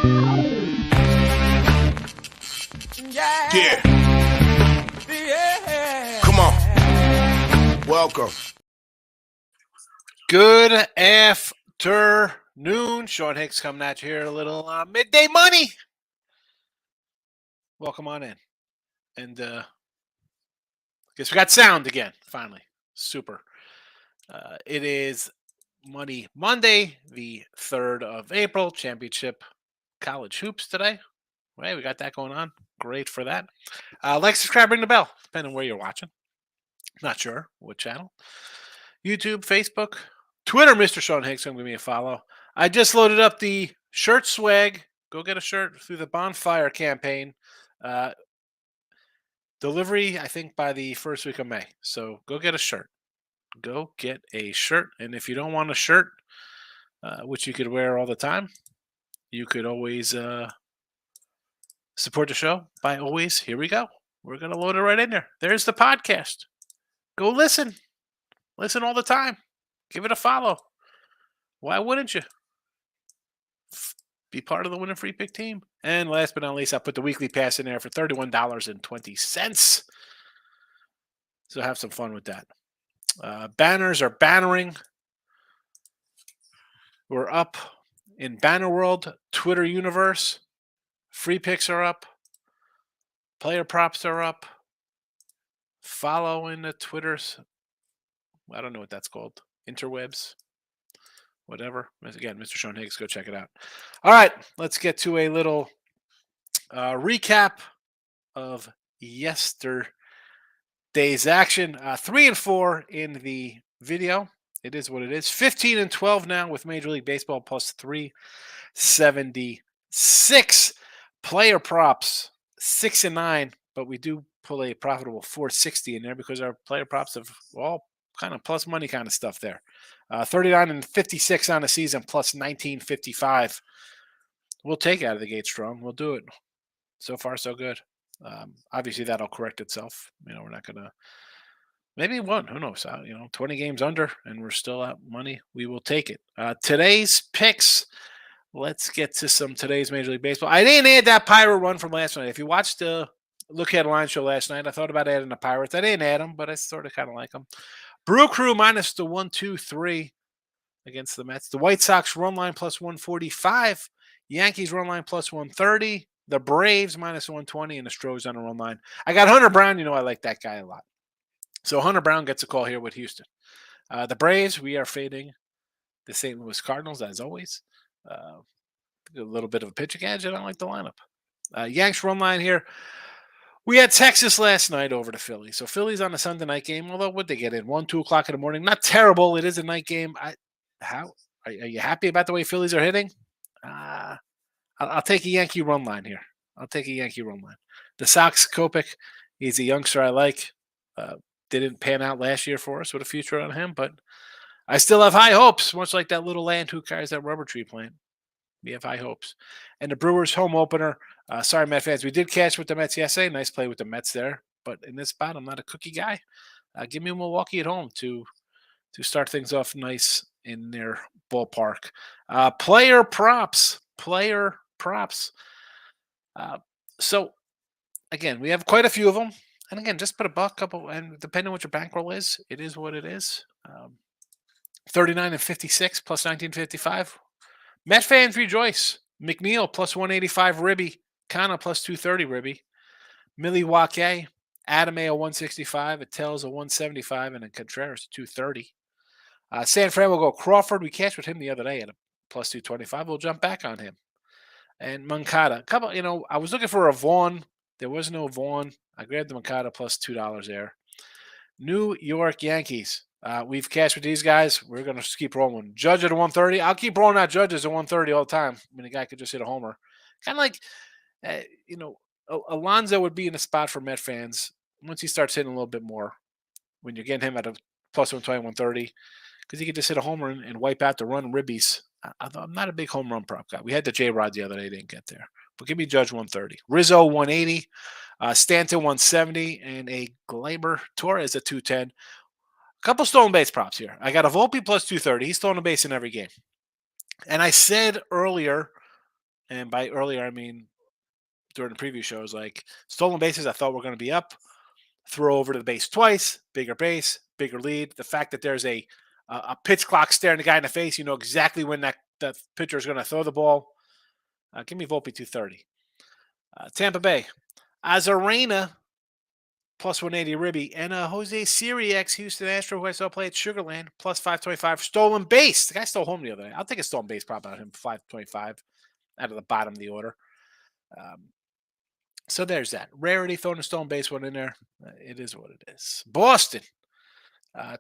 Yeah. Come on. Welcome. Good afternoon. Sean Hicks coming at you here. A little midday money. Welcome on in. And I guess we got sound again, finally. Super. It is Money Monday, the 3rd of April. Championship college hoops today. Hey, we got that going on. Great for that. Like, subscribe, ring the bell, depending on where you're watching. Not sure what channel. YouTube, Facebook, Twitter, Mr. Sean Hicks. Give me a follow. I just loaded up the shirt swag. Go get a shirt through the Bonfire campaign. Delivery, I think, by the first week of May. So go get a shirt. Go get a shirt. And if you don't want a shirt, which you could wear all the time, you could always support the show by always. Here we go. We're going to load it right in there. There's the podcast. Go listen. Listen all the time. Give it a follow. Why wouldn't you? Be part of the Winning Free Pick team. And last but not least, I put the weekly pass in there for $31.20. So have some fun with that. Banners are bannering. We're up in Banner World, Twitter universe. Free picks are up. Player props are up. Follow in the Twitters. I don't know what that's called. Interwebs. Whatever. Again, Mr. Sean Higgs, go check it out. All right, let's get to a little recap of yesterday's action. 3-4 in the video. It is what it is. 15-12 now with Major League Baseball plus 376. Player props 6-9, but we do pull a profitable 460 in there because our player props have all kind of plus money kind of stuff there. 39-56 on the season plus 1955. We'll take it out of the gate strong. We'll do it. So far, so good. Obviously, that'll correct itself. We're not going to. Maybe one. Who knows? 20 games under, and we're still out money. We will take it. Today's picks. Let's get to some today's Major League Baseball. I didn't add that Pirate run from last night. If you watched the Look Ahead Line show last night, I thought about adding the Pirates. I didn't add them, but I sort of kind of like them. Brew Crew minus the 1-2-3 against the Mets. The White Sox run line plus 145. Yankees run line plus 130. The Braves minus 120, and the Stros on the run line. I got Hunter Brown. I like that guy a lot. So Hunter Brown gets a call here with Houston. The Braves, we are fading the St. Louis Cardinals, as always. A little bit of a pitching edge. I don't like the lineup. Yanks run line here. We had Texas last night over to Philly. So Philly's on a Sunday night game. Although, would they get in? 1, 2 o'clock in the morning. Not terrible. It is a night game. Are you happy about the way Phillies are hitting? I'll take a Yankee run line here. The Sox, Kopech, he's a youngster I like. Didn't pan out last year for us with a future on him, but I still have high hopes, much like that little land who carries that rubber tree plant. We have high hopes. And the Brewers home opener. Sorry, Met fans. We did catch with the Mets yesterday. Nice play with the Mets there. But in this spot, I'm not a cookie guy. Give me Milwaukee at home to start things off nice in their ballpark. Player props. So, again, we have quite a few of them. And again, just put a buck, couple, and depending on what your bankroll is, it is what it is. 39-56 plus 1955. Met fans rejoice. McNeil plus 185 Ribby. Kana plus 230 Ribby. Milwaukee. Adam A 165. It tells a 175 and a Contreras 230. San Fran will go Crawford. We cashed with him the other day at a plus 225. We'll jump back on him. And Moncada. I was looking for a Vaughn. There was no Vaughn. I grabbed the Moncada plus $2 there. New York Yankees. We've cashed with these guys. We're going to just keep rolling. Judge at a 130. I'll keep rolling out Judges at 130 all the time. A guy could just hit a homer. Kind of like, Alonso would be in a spot for Met fans once he starts hitting a little bit more. When you're getting him at a plus 120, 130, because he could just hit a homer and wipe out the run ribbies. I'm not a big home run prop guy. We had the J-Rod the other day. Didn't get there. But give me Judge 130. Rizzo 180. Stanton 170. And a Gleyber Torres at 210. A couple stolen base props here. I got a Volpe plus 230. He's stolen a base in every game. And I said earlier, And by earlier, I mean during the preview shows, like stolen bases, I thought were going to be up. Throw over to the base twice, bigger base, bigger lead. The fact that there's a pitch clock staring the guy in the face, you know exactly when that pitcher is going to throw the ball. Give me Volpe 230. Tampa Bay, Azarena plus 180 Ribby, and Jose Siri ex Houston Astro, who I saw play at Sugarland, plus 525 stolen base. The guy stole home the other day. I'll take a stolen base prop out of him, 525 out of the bottom of the order. So there's that. Rarity throwing a stolen base one in there. It is what it is. Boston.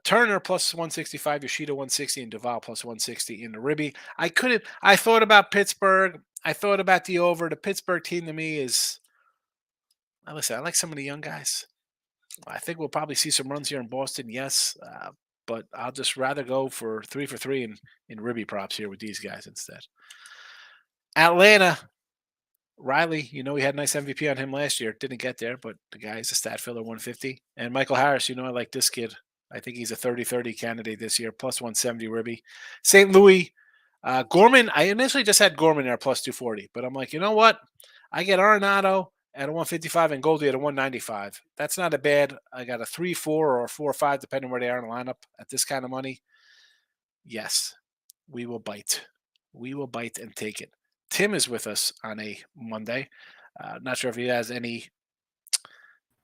Turner plus 165, Yoshida 160, and Duval plus 160 in the Ribby. I thought about Pittsburgh. I thought about the over. The Pittsburgh team to me is, listen, I like some of the young guys. I think we'll probably see some runs here in Boston, yes. But I'll just rather go for 3 in Ribby props here with these guys instead. Atlanta. Riley, you know, we had a nice MVP on him last year. Didn't get there, but the guy is a stat filler 150. And Michael Harris, you know, I like this kid. I think he's a 30-30 candidate this year, plus 170 Ribby. St. Louis, Gorman, I initially just had Gorman there plus 240, but I'm like, you know what? I get Arenado at a 155 and Goldie at a 195. That's not a bad. I got a 3-4 or a 4-5, depending where they are in the lineup at this kind of money. Yes, we will bite. We will bite and take it. Tim is with us on a Monday. Not sure if he has any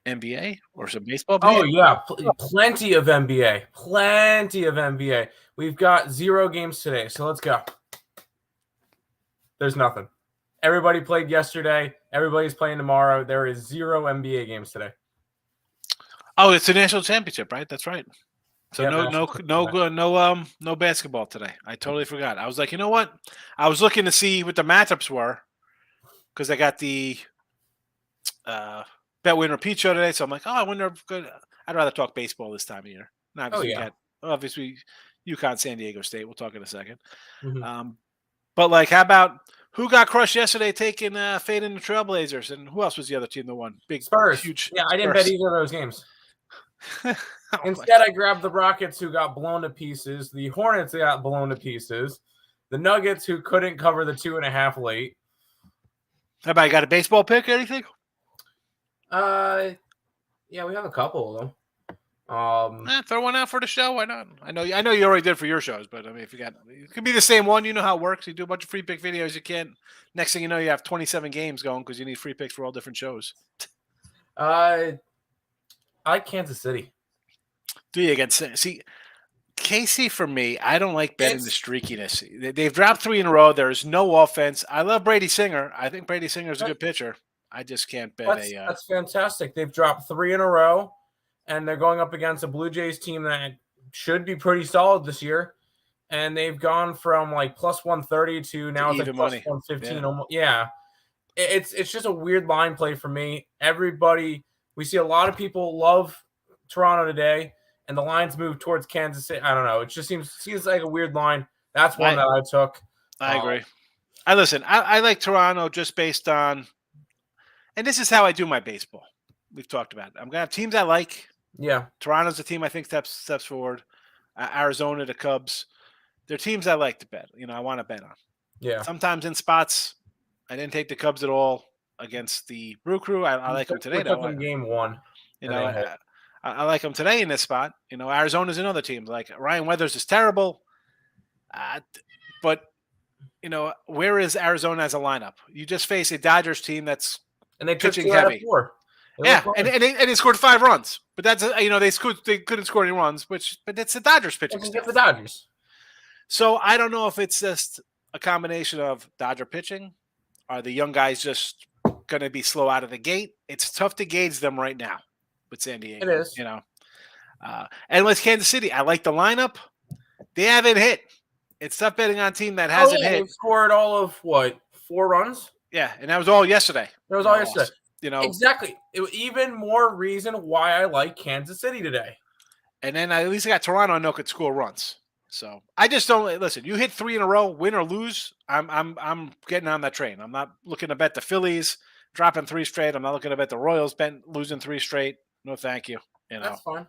NBA or some baseball. Oh, yeah. Plenty of NBA. Plenty of NBA. We've got 0 games today, so let's go. There's nothing. Everybody played yesterday. Everybody's playing tomorrow. There is 0 NBA games today. Oh, it's the national championship, right? That's right. So yeah, no basketball today. I totally forgot. I was like, you know what? I was looking to see what the matchups were because I got the bet win repeat show today. So I'm like, oh, I wonder if good. I'd rather talk baseball this time of year. And obviously, UConn, San Diego State. We'll talk in a second. Mm-hmm. But like, how about who got crushed yesterday taking fading the Trailblazers, and who else was the other team that won? Big Spurs. Huge. Yeah, Spurs. I didn't bet either of those games. Instead, I grabbed the Rockets, who got blown to pieces. The Hornets got blown to pieces. The Nuggets, who couldn't cover the 2.5 late. Everybody got a baseball pick or anything? Yeah, we have a couple of them. Throw one out for the show. Why not? I know you already did for your shows, but I mean, if you got, it could be the same one. You know how it works. You do a bunch of free pick videos. You can't. Next thing you know, you have 27 games going because you need free picks for all different shows. I like Kansas City. Do you against see Casey? For me, I don't like betting the streakiness. They've dropped 3 in a row. There's no offense. I love Brady Singer. I think Brady Singer is a good pitcher. I just can't bet that's fantastic. They've dropped 3 in a row, and they're going up against a Blue Jays team that should be pretty solid this year. And they've gone from like plus 130 to now it's like plus 115. Yeah. It's just a weird line play for me. We see a lot of people love Toronto today, and the lines move towards Kansas City. I don't know. It just seems like a weird line. That's one that I took. I agree. I like Toronto just based on, and this is how I do my baseball. We've talked about it. I'm gonna have teams I like. Yeah. Toronto's the team I think steps forward. Arizona, the Cubs. They're teams I like to bet. You know, I want to bet on. Yeah. Sometimes in spots, I didn't take the Cubs at all against the Brew Crew. I like them today. Though. Game 1. You know, I like them today in this spot. You know, Arizona's another team. Like Ryan Weathers is terrible, but you know, where is Arizona as a lineup? You just face a Dodgers team that's they pitching heavy. Yeah, and they scored 5 runs, but that's you know they couldn't score any runs, but that's the Dodgers pitching. Get the Dodgers. So I don't know if it's just a combination of Dodger pitching. Are the young guys just going to be slow out of the gate? It's tough to gauge them right now with San Diego. It is. You know, and with Kansas City, I like the lineup. They haven't hit. It's tough betting on a team that hasn't hit. They scored all of 4 runs? Yeah, and that was all yesterday. That was all yesterday. You know, exactly. It was even more reason why I like Kansas City today. And then at least I got Toronto. I know could score runs. So I just don't listen. You hit 3 in a row, win or lose. I'm getting on that train. I'm not looking to bet the Phillies dropping 3 straight. I'm not looking to bet the Royals losing 3 straight. No, thank you. You know, that's fine.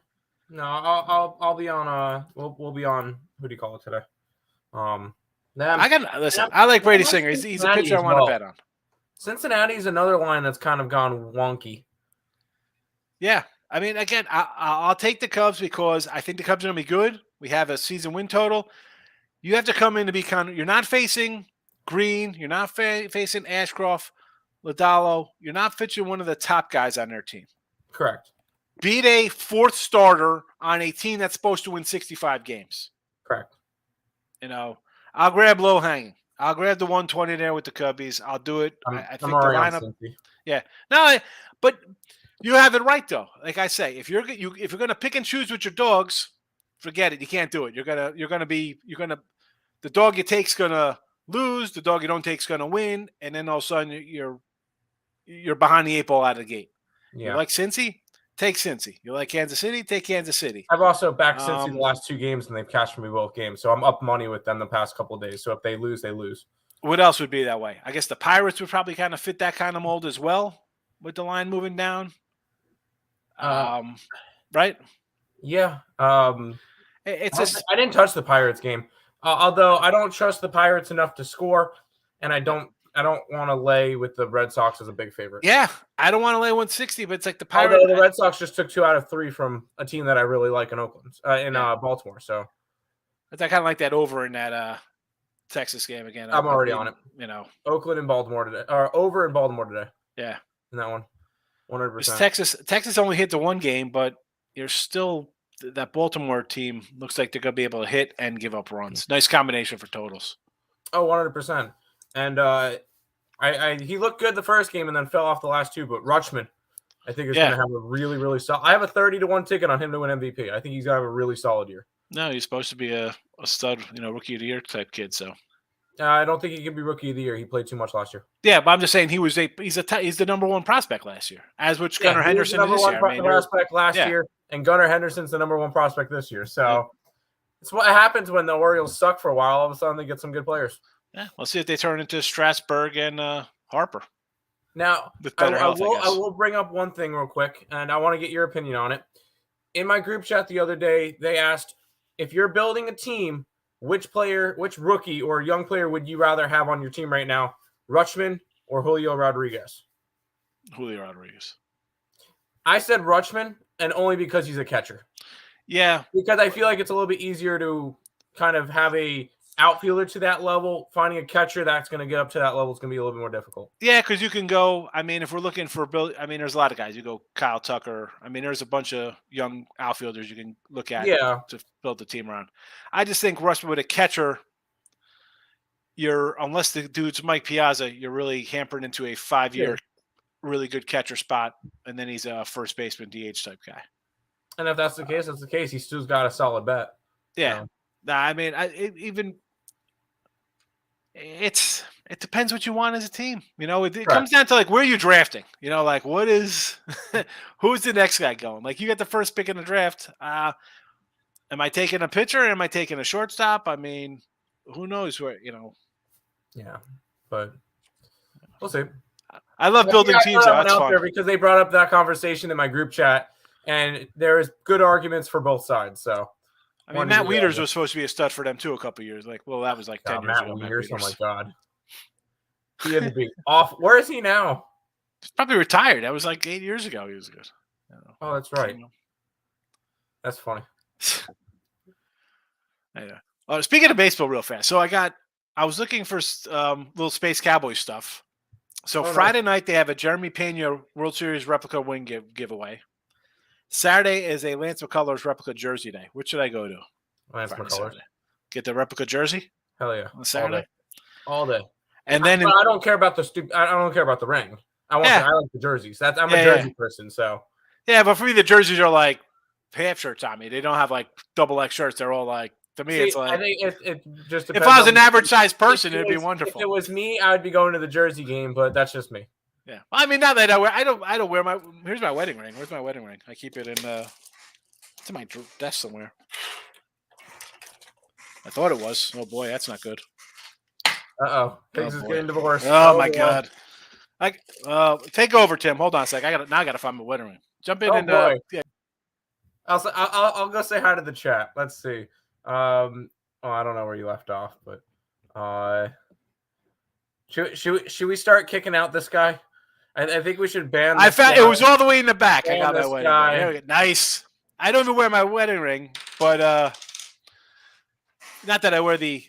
No, I'll be on. We'll be on. Who do you call it today? Listen. I like Brady Singer. He's a pitcher I want to bet on. Cincinnati's another line that's kind of gone wonky. Yeah, I mean, again, I'll take the Cubs because I think the Cubs are going to be good. We have a season win total. You have to come in to be you're not facing Green. You're not facing Ashcroft, Lodolo. You're not facing one of the top guys on their team. Correct. Beat a fourth starter on a team that's supposed to win 65 games. Correct. I'll grab low hanging. I'll grab the 120 there with the Cubbies. I'll do it. I think the lineup. Yeah. No, but you have it right though. Like I say, if you're going to pick and choose with your dogs, forget it. You can't do it. The dog you take's going to lose. The dog you don't take's going to win. And then all of a sudden you're behind the 8 ball out of the gate. Yeah. You like Cincy? Take Cincy. You like Kansas City? Take Kansas City. I've also backed Cincy the last 2 games, and they've cashed for me both games. So I'm up money with them the past couple of days. So if they lose, they lose. What else would be that way? I guess the Pirates would probably kind of fit that kind of mold as well with the line moving down. Right? Yeah. It's just I didn't touch the Pirates game, although I don't trust the Pirates enough to score, and I don't want to lay with the Red Sox as a big favorite. Yeah, I don't want to lay 160, but it's like the Pirates. Although the Red Sox just took 2 out of 3 from a team that I really like in Oakland, Baltimore. So I kind of like that over in that Texas game again. I'm already on it. Oakland and Baltimore today, or over in Baltimore today. Yeah, in that one, 100%. Texas only hit the 1 game, but you're still that Baltimore team looks like they're going to be able to hit and give up runs. Nice combination for totals. Oh, 100%. And he looked good the first game and then fell off the last 2. But Rutschman, I think, is going to have a really, really solid. I have a 30-1 ticket on him to win MVP. I think he's going to have a really solid year. No, he's supposed to be a stud, rookie of the year type kid. So I don't think he can be rookie of the year. He played too much last year. Yeah, but I'm just saying he's the number 1 prospect last year, as which Gunnar Henderson is this year. Prospect last year, and Gunnar Henderson's the number 1 prospect this year. So it's what happens when the Orioles suck for a while. All of a sudden, they get some good players. Yeah, let's see if they turn into Strasburg and Harper. Now, I will bring up one thing real quick, and I want to get your opinion on it. In my group chat the other day, they asked, if you're building a team, which rookie or young player would you rather have on your team right now, Rutschman or Julio Rodriguez? Julio Rodriguez. I said Rutschman, and only because he's a catcher. Yeah. Because I feel like it's a little bit easier to kind of have a outfielder to that level. Finding a catcher that's going to get up to that level is going to be a little bit more difficult. Yeah, because you can go. I mean, if we're looking for there's a lot of guys. You go Kyle Tucker. I mean, there's a bunch of young outfielders you can look at to build the team around. I just think Rutschman with a catcher, unless the dude's Mike Piazza, you're really hampered into a 5-year really good catcher spot, and then he's a first baseman DH type guy. And if that's the case, that's the case. He's still got a solid bet. Yeah. I mean, it depends what you want as a team. It comes down to like where you're drafting. Like what is who's the next guy going? Like you got the first pick in the draft. Am I taking a pitcher? Or am I taking a shortstop? I mean, who knows where? Yeah, but we'll see. I love building teams. That's out fun. there because they brought up that conversation in my group chat, and there is good arguments for both sides. So. I mean, Matt Wieters was supposed to be a stud for them too a couple years. Like, well, that was like 10 years ago. Matt Wieters, oh my God. He had to be off. Where is he now? He's probably retired. That was like 8 years ago. He was good. Oh, that's right. That's funny. Yeah. Speaking of baseball, real fast. So I was looking for little Space Cowboy stuff. So Friday night they have a Jeremy Pena World Series replica wing giveaway. Saturday is a Lance McCullers replica jersey day. Which should I go to? Lance McCullers. Get the replica jersey? Hell yeah. On Saturday? All day. And then I don't care about I don't care about the ring. I like the jerseys. I'm a jersey person, so. Yeah, but for me the jerseys are like half shirts on me. They don't have like double X shirts. They're all like it's like I think it just depends. If I was an average sized person, it'd be wonderful. If it was me, I would be going to the jersey game, but that's just me. Yeah, I mean, not that I don't wear my. Here's my wedding ring. Where's my wedding ring? I keep it in. It's in my desk somewhere. I thought it was. Oh boy, that's not good. Things is getting divorced. Oh my God. Take over, Tim. Hold on a sec. I gotta find my wedding ring. Jump in yeah. I'll go say hi to the chat. Let's see. I don't know where you left off, but Should we start kicking out this guy? I think we should ban. I found it was all the way in the back. I Ban got my this wedding guy. ring. There we go. Nice. I don't even wear my wedding ring, but not that I wear the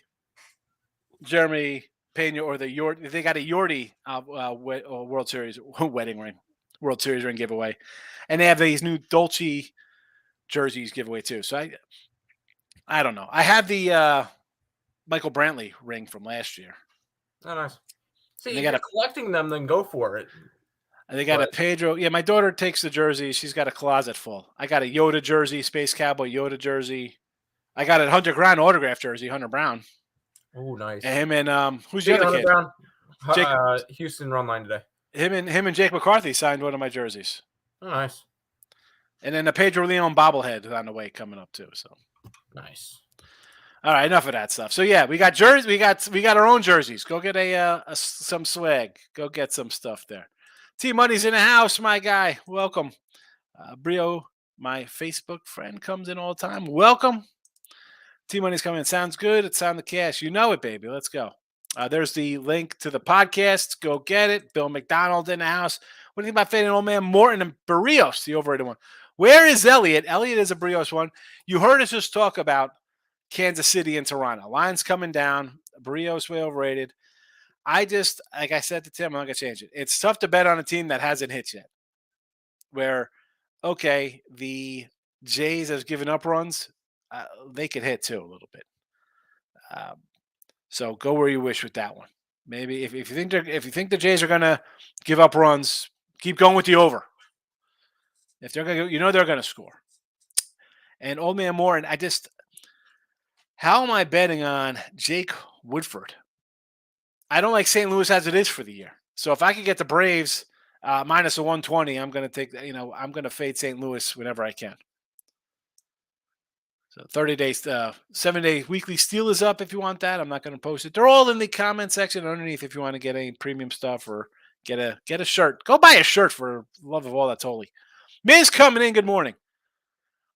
Jeremy Pena or the Yorty. They got a Yorty World Series wedding ring, World Series ring giveaway, and they have these new Dolce jerseys giveaway too. So I don't know. I have the Michael Brantley ring from last year. Oh, nice. See, They if you're collecting them, then go for it. And they got a Pedro. Yeah, my daughter takes the jersey. She's got a closet full. I got a Yoda jersey, Space Cowboy Yoda jersey. I got a Hunter Brown autograph jersey, Hunter Brown. Oh, nice. And him and who's the other Hunter kid? Brown. Houston run line today. Him and Jake McCarthy signed one of my jerseys. Oh, nice. And then the Pedro Leon bobblehead on the way coming up too. So nice. All right, enough of that stuff. So yeah, we got jerseys. We got our own jerseys. Go get some swag. Go get some stuff there. T Money's in the house, my guy. Welcome. Brio, my Facebook friend, comes in all the time. Welcome. T Money's coming in. Sounds good. It's on the cash. You know it, baby. Let's go. There's the link to the podcast. Go get it. Bill McDonald in the house. What do you think about fading old man Morton and Barrios, the overrated one? Where is Elliott? Elliott is a Barrios one. You heard us just talk about Kansas City and Toronto. Line's coming down. Barrios way overrated. Like I said to Tim, I'm not going to change it. It's tough to bet on a team that hasn't hit yet. Where, okay, the Jays have given up runs. They could hit too a little bit. So go where you wish with that one. Maybe if you think the Jays are going to give up runs, keep going with the over. If they're going to, they're going to score. And old man Moore, how am I betting on Jake Woodford? I don't like St. Louis as it is for the year. So if I could get the Braves minus a 120, I'm going to take, I'm going to fade St. Louis whenever I can. So 30 days, 7-day weekly steal is up if you want that. I'm not going to post it. They're all in the comment section underneath if you want to get any premium stuff or get a shirt. Go buy a shirt for love of all that's holy. Miz coming in. Good morning.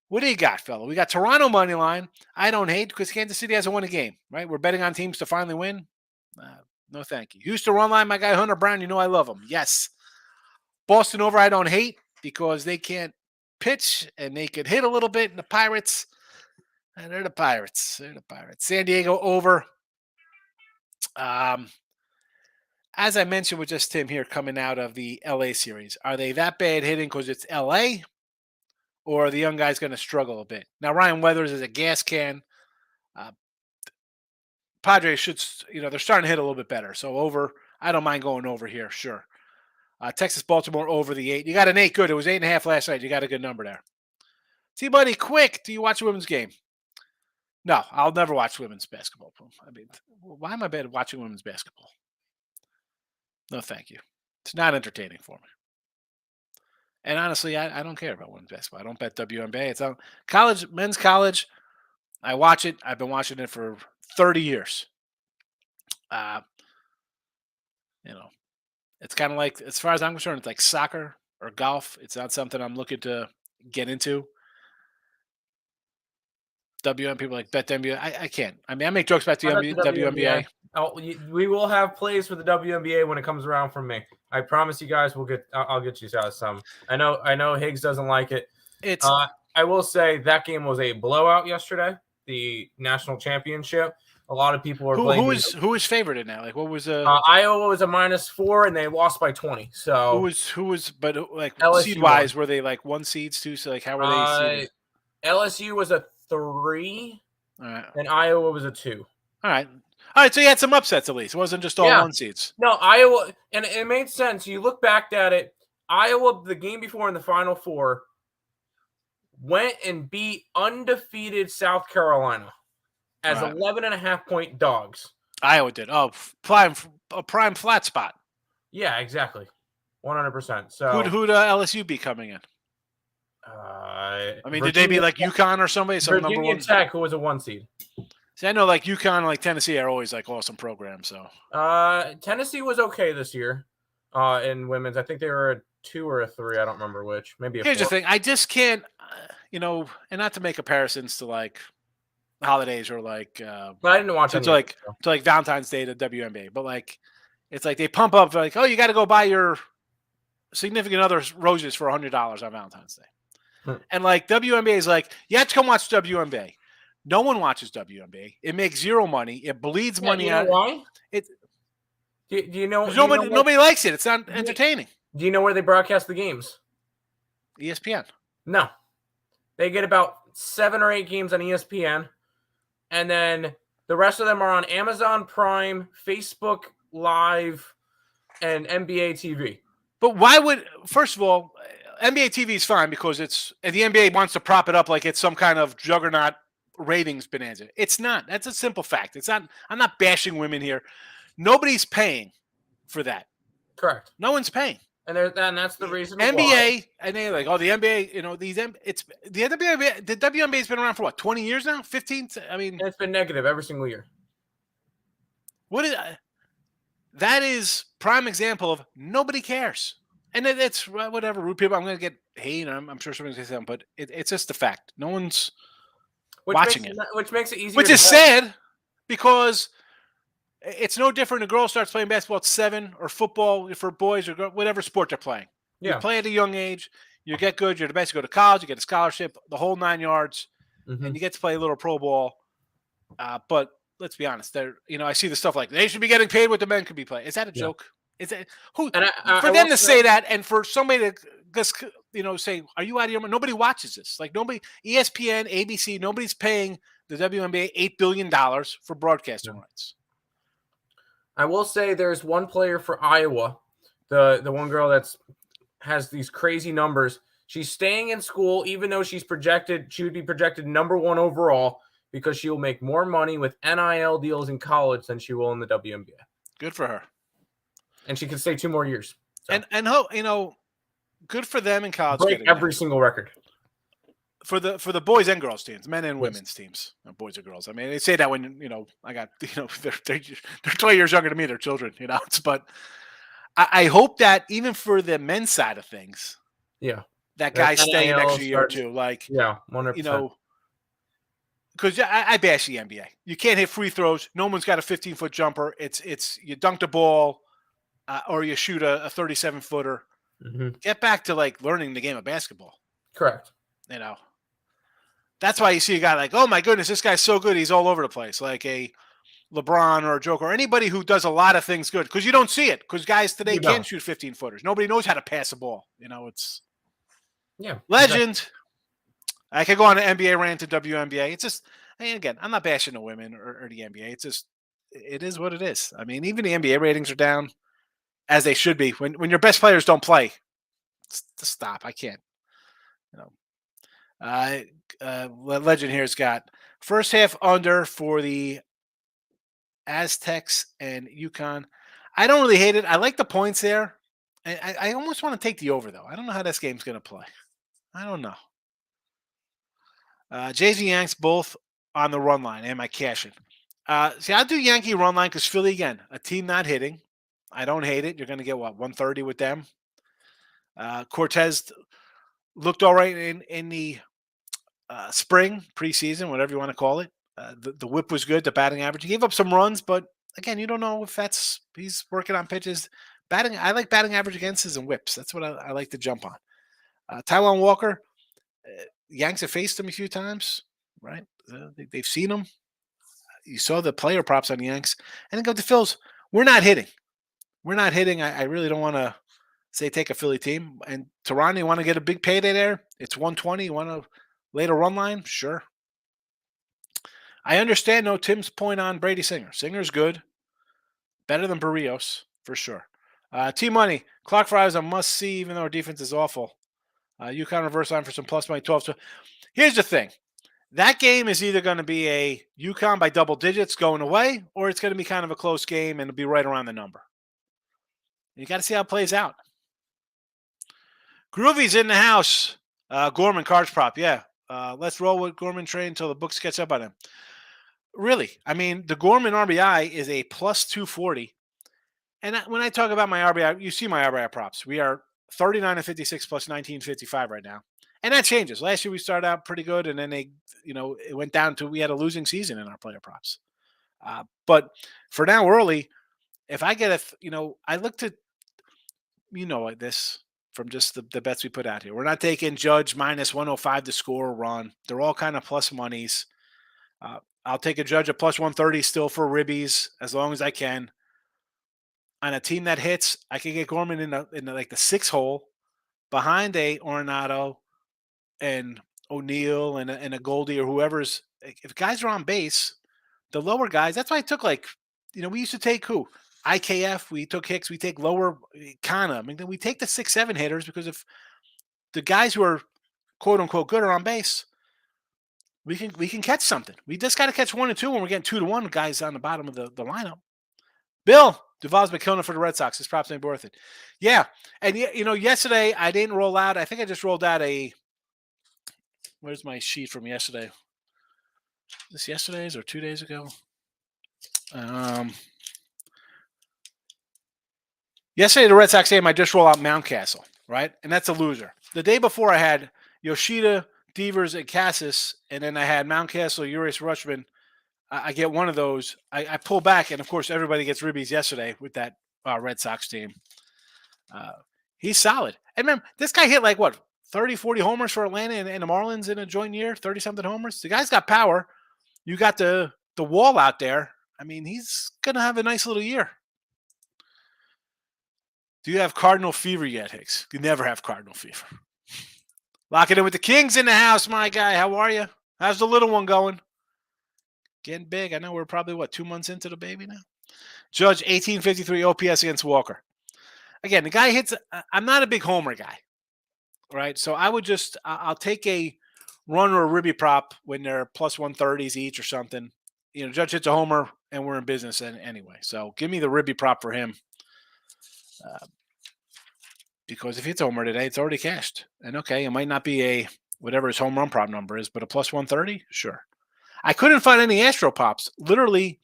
What do you got, fella? We got Toronto money line. I don't hate because Kansas City hasn't won a game, right? We're betting on teams to finally win. No, thank you. Houston run line, my guy Hunter Brown. I love him. Yes. Boston over, I don't hate because they can't pitch and they could hit a little bit. And the Pirates, they're the Pirates. San Diego over. As I mentioned with just Tim here coming out of the LA series, are they that bad hitting because it's LA? Or are the young guys going to struggle a bit? Now, Ryan Weathers is a gas can. Padres should, they're starting to hit a little bit better. So over, I don't mind going over here, sure. Texas, Baltimore over the 8. You got an 8, good. It was 8.5 last night. You got a good number there. T-Buddy, quick, do you watch a women's game? No, I'll never watch women's basketball. I mean, why am I bad at watching women's basketball? No, thank you. It's not entertaining for me. And honestly, I don't care about women's basketball. I don't bet WNBA. It's on college, men's college. I watch it. I've been watching it for 30 years. It's kind of like, as far as I'm concerned, it's like soccer or golf. It's not something I'm looking to get into. WNBA, people like bet WNBA. I can't. I mean, I make jokes about the WNBA. Oh, we will have plays for the WNBA when it comes around from me. I promise you guys I'll get you guys some. I know Higgs doesn't like it. I will say that game was a blowout yesterday, the national championship. A lot of people are blaming. Who is favored in that? Like, what was Iowa was a -4 and they lost by 20. So who was but like LSU seed wise were they like 1 seeds too? So like how were they seeded? LSU was a 3, all right, and Iowa was a 2. All right. So you had some upsets at least. It wasn't just all 1 seeds. No, Iowa, and it made sense. You look back at it. Iowa, the game before in the Final Four, went and beat undefeated South Carolina as 11.5-point dogs. Iowa did. Oh, prime flat spot. Yeah, exactly. 100%. So who'd LSU be coming in? Did they be like UConn or somebody? Virginia Tech, who was a 1 seed. See, I know like UConn and like Tennessee are always like awesome programs. So Tennessee was okay this year in women's. I think they were a 2 or a 3. I don't remember which. Maybe a 4. Here's the thing. I just can't, and not to make comparisons to like holidays or like But I didn't watch to any of it, so. like Valentine's Day to WNBA. But like it's like they pump up like, oh, you got to go buy your significant other's roses for $100 on Valentine's Day. And like WNBA is like, you have to come watch WNBA. No one watches WNBA. It makes zero money. It bleeds money out. Why? It do you know? Nobody likes it. It's not entertaining. Do you know where they broadcast the games? ESPN. No, they get about 7 or 8 games on ESPN, and then the rest of them are on Amazon Prime, Facebook Live, and NBA TV. But why would, first of all, NBA TV is fine because the NBA wants to prop it up like it's some kind of juggernaut ratings bonanza. It's not. That's a simple fact. It's not. I'm not bashing women here. Nobody's paying for that. Correct. No one's paying. And that's the reason NBA, why. and they're like, oh, the NBA, it's the WNBA. The WNBA's been around for what, 20 years now? 15? I mean, it's been negative every single year. That is prime example of nobody cares. And it's whatever. Rude people, I'm going to get hate. I'm sure somebody's going to say something, but it's just the fact. No one's watching it. Which makes it easier. Which is sad because it's no different. A girl starts playing basketball at 7 or football for boys or whatever sport they're playing. Yeah. You play at a young age. You get good. You're the best. You go to college. You get a scholarship, the whole 9 yards, and you get to play a little pro ball. But let's be honest. I see the stuff like they should be getting paid what the men could be playing. Is that a joke? Is it who for them to say that and for somebody to just say, "Are you out of your mind?" Nobody watches this. Like nobody, ESPN, ABC, nobody's paying the WNBA $8 billion for broadcasting rights. I will say there's one player for Iowa, the one girl has these crazy numbers. She's staying in school even though she would be projected number 1 overall because she will make more money with NIL deals in college than she will in the WNBA. Good for her. And she can stay 2 more years. So. And good for them in college. Break every single record. For the boys and girls teams, men and women's teams, boys or girls. I mean, they say that when I got they're 20 years younger than me, they're children. But I hope that even for the men's side of things, that guys stay an extra year or two. Like 100%. Because I bash the NBA. You can't hit free throws. No one's got a 15-foot jumper. It's you dunk the ball or you shoot a 37-footer. Get back to like learning the game of basketball. Correct. That's why you see a guy like, oh my goodness, this guy's so good. He's all over the place. Like a LeBron or a Joker or anybody who does a lot of things good. Because you don't see it. Because guys today can't shoot 15-footers. Nobody knows how to pass a ball. It's legend. Exactly. I could go on an NBA rant to WNBA. It's just, again, I'm not bashing the women or the NBA. It's just, it is what it is. I mean, even the NBA ratings are down as they should be. When your best players don't play, just stop. I can't. Legend here's got first half under for the Aztecs and UConn. I don't really hate it. I like the points there. I almost want to take the over, though. I don't know how this game's going to play. I don't know. Jays and Yanks both on the run line. Am I cashing? See, I'll do Yankee run line because Philly, again, a team not hitting. I don't hate it. You're going to get, 130 with them. Cortez looked all right in the spring, preseason, whatever you want to call it. The whip was good. The batting average. He gave up some runs, but, again, you don't know if he's working on pitches. I like batting average against and whips. That's what I like to jump on. Taijuan Walker, Yanks have faced him a few times, right? They've seen him. You saw the player props on the Yanks. And then go to Phils. We're not hitting. I really don't want to say take a Philly team. And Toronto, you want to get a big payday there? It's 120. You want to lay the run line? Sure. I understand, Tim's point on Brady Singer. Singer's good. Better than Barrios, for sure. T-Money. Clock Fry is a must-see, even though our defense is awful. UConn reverse line for some plus money 12. So here's the thing. That game is either going to be a UConn by double digits going away, or it's going to be kind of a close game and it'll be right around the number. You got to see how it plays out. Groovy's in the house. Gorman, Cards Prop. Yeah. Let's roll with Gorman trade until the books catch up on him. Really. I mean, the Gorman RBI is a plus 240. And when I talk about my RBI, you see my RBI props. We are 39 and 56 plus 19.55 right now. And that changes. Last year we started out pretty good, and then it went down to we had a losing season in our player props. But for now, early, if I get I look to this from just the bets we put out here. We're not taking Judge minus 105 to score a run. They're all kind of plus monies. I'll take a Judge at plus 130 still for ribbies as long as I can. On a team that hits, I can get Gorman in the 6 hole behind a Arenado and O'Neill and a Goldie or whoever's. If guys are on base, the lower guys. That's why I took we used to take who IKF. We took Hicks. We take lower Kana. I mean, we take the 6-7 hitters because if the guys who are quote unquote good are on base, we can catch something. We just got to catch 1 and 2 when we're getting 2 to 1 guys on the bottom of the lineup. Bill Duvall's been killing it for the Red Sox. His props ain't worth it. Yeah, and yesterday I didn't roll out. I think I just rolled out a. Where's my sheet from yesterday? This yesterday's or 2 days ago? Yesterday, the Red Sox game, I just roll out Mountcastle, right? And that's a loser. The day before, I had Yoshida, Devers, and Cassis, and then I had Mountcastle, Urias, Rutschman. I get one of those. I pull back, and, of course, everybody gets ribbies yesterday with that Red Sox team. He's solid. And remember, this guy hit 30, 40 homers for Atlanta and the Marlins in a joint year, 30-something homers. The guy's got power. You got the wall out there. I mean, he's going to have a nice little year. Do you have Cardinal fever yet, Hicks? You never have Cardinal fever. Lock it in with the Kings in the house, my guy. How are you? How's the little one going? Getting big. I know we're probably, 2 months into the baby now? Judge, 1853 OPS against Walker. Again, the guy hits – I'm not a big homer guy, right? So I would just – I'll take a run or a ribby prop when they're plus 130s each or something. Judge hits a homer, and we're in business anyway. So give me the ribby prop for him. Because if it's a homer today, it's already cashed. And okay, it might not be a whatever his home run prop number is, but a plus 130, sure. I couldn't find any Astro pops literally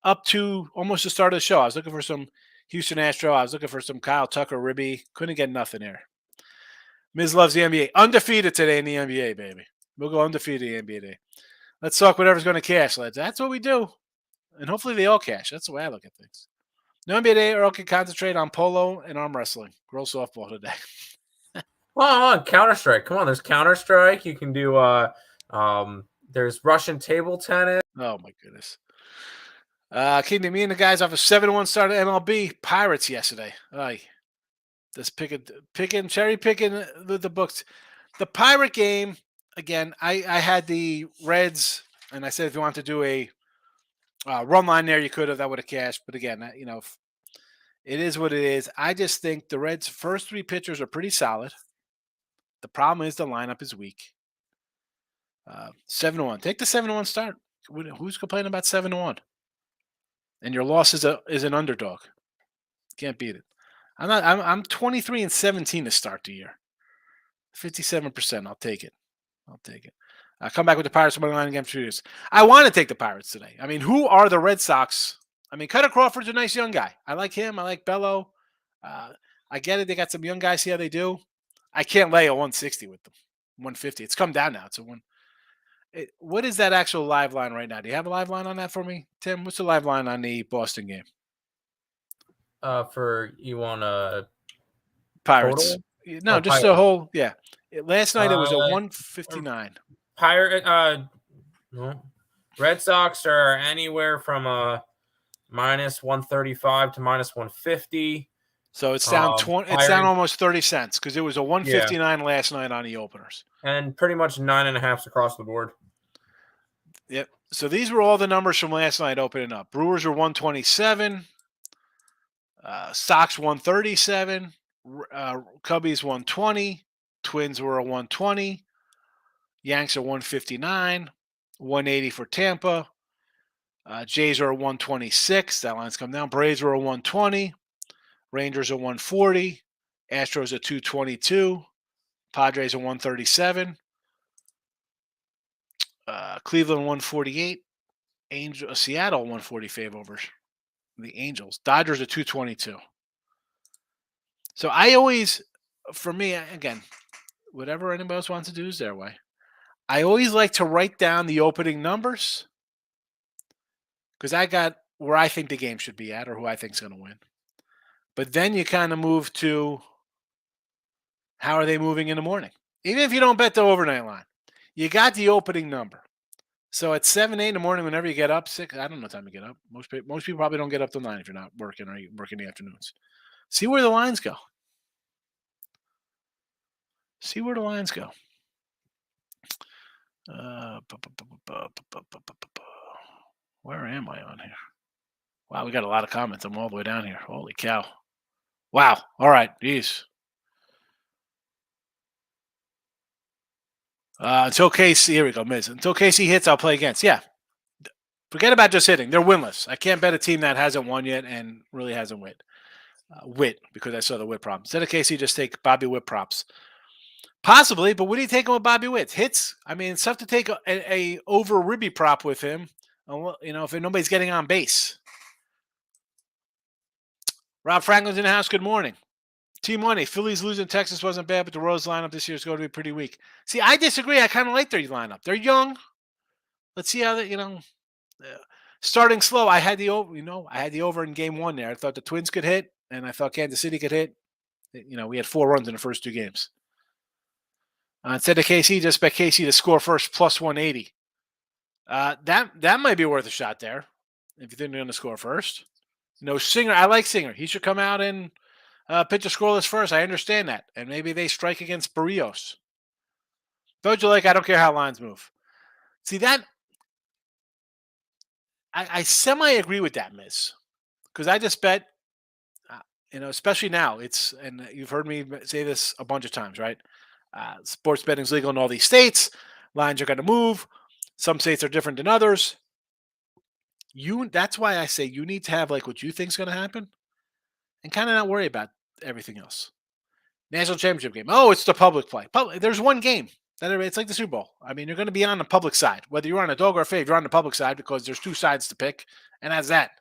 up to almost the start of the show. I was looking for some Houston Astro. I was looking for some Kyle Tucker ribby. Couldn't get nothing there. Miz loves the NBA. Undefeated today in the NBA, baby. We'll go undefeated in the NBA day. Let's talk whatever's going to cash, lads. That's what we do. And hopefully they all cash. That's the way I look at things. No NBA day, Earl can concentrate on polo and arm wrestling. Girls softball today. Well, Counter-Strike. Come on, there's Counter-Strike. You can do there's Russian table tennis. Oh my goodness. Keeping me and the guys off a 7-1 start at MLB. Pirates yesterday. Just cherry picking the books. The Pirate game, again, I had the Reds, and I said if you want to do a run line there, you could have. That would have cashed. But again, it is what it is. I just think the Reds' first 3 pitchers are pretty solid. The problem is the lineup is weak. 7-1. Take the 7-1 start. Who's complaining about 7-1? And your loss is an underdog. Can't beat it. I'm 23-17 to start the year. 57%. I'll take it. I'll come back with the Pirates money line again for 2 years. I want to take the Pirates today. I mean, who are the Red Sox? I mean, Cutter Crawford's a nice young guy. I like him. I like Bello. I get it. They got some young guys. See how they do. I can't lay a 160 with them. 150. It's come down now. It's a one. What is that actual live line right now? Do you have a live line on that for me, Tim? What's the live line on the Boston game? For you want Pirates? Total? No, just the whole. Yeah. Last night it was a 159. Red Sox are anywhere from minus 135 to minus 150. So it's down 20. It's down almost 30 cents because it was a 159 last night on the openers, and pretty much 9.5 across the board. Yep. So these were all the numbers from last night opening up. Brewers were 127, Sox 137, Cubbies 120, Twins were a 120, Yanks are 159, 180 for Tampa. Jays are a 126. That line's come down. Braves are a 120. Rangers are 140. Astros are 222. Padres are 137. Cleveland 148. Seattle 140 favor over the Angels. Dodgers are 222. So I always, for me, again, whatever anybody else wants to do is their way. I always like to write down the opening numbers because I got where I think the game should be at or who I think is going to win. But then you kind of move to how are they moving in the morning? Even if you don't bet the overnight line, you got the opening number. So at 7, 8 in the morning, whenever you get up, 6, I don't know what time you get up. Most people probably don't get up till 9 if you're not working or you work in the afternoons. See where the lines go. See where the lines go. Where am I on here? Wow, we got a lot of comments. I'm all the way down here. Holy cow. Wow. All right. Jeez. Until KC, here we go, Miz. Until KC hits, I'll play against. Yeah. Forget about just hitting. They're winless. I can't bet a team that hasn't won yet and really hasn't wit because I saw the wit problem. Instead of KC, just take Bobby Witt props. Possibly, but what do you take with Bobby Witt? Hits? I mean, it's tough to take a over ribby prop with him, if nobody's getting on base. Rob Franklin's in the house. Good morning. T-Money. Phillies losing Texas wasn't bad, but the Royals lineup this year is going to be pretty weak. See, I disagree. I kind of like their lineup. They're young. Let's see how they, starting slow. I had the over, I had the over in game 1 there. I thought the Twins could hit, and I thought Kansas City could hit. We had 4 runs in the first 2 games. Instead of KC, just bet KC to score first plus 180. That might be worth a shot there if you think they're going to score first. Singer. I like Singer. He should come out and pitch a scoreless first. I understand that. And maybe they strike against Barrios. Don't you like? I don't care how lines move. See that? I semi-agree with that, Miz. Because I just bet, especially now, and you've heard me say this a bunch of times, right? Sports betting is legal in all these states. Lines are going to move. Some states are different than others. That's why I say you need to have like what you think is going to happen and kind of not worry about everything else. National championship game. Oh, it's the public play. There's one game. It's like the Super Bowl. I mean, you're going to be on the public side. Whether you're on a dog or a fave, you're on the public side because there's 2 sides to pick, and that's that.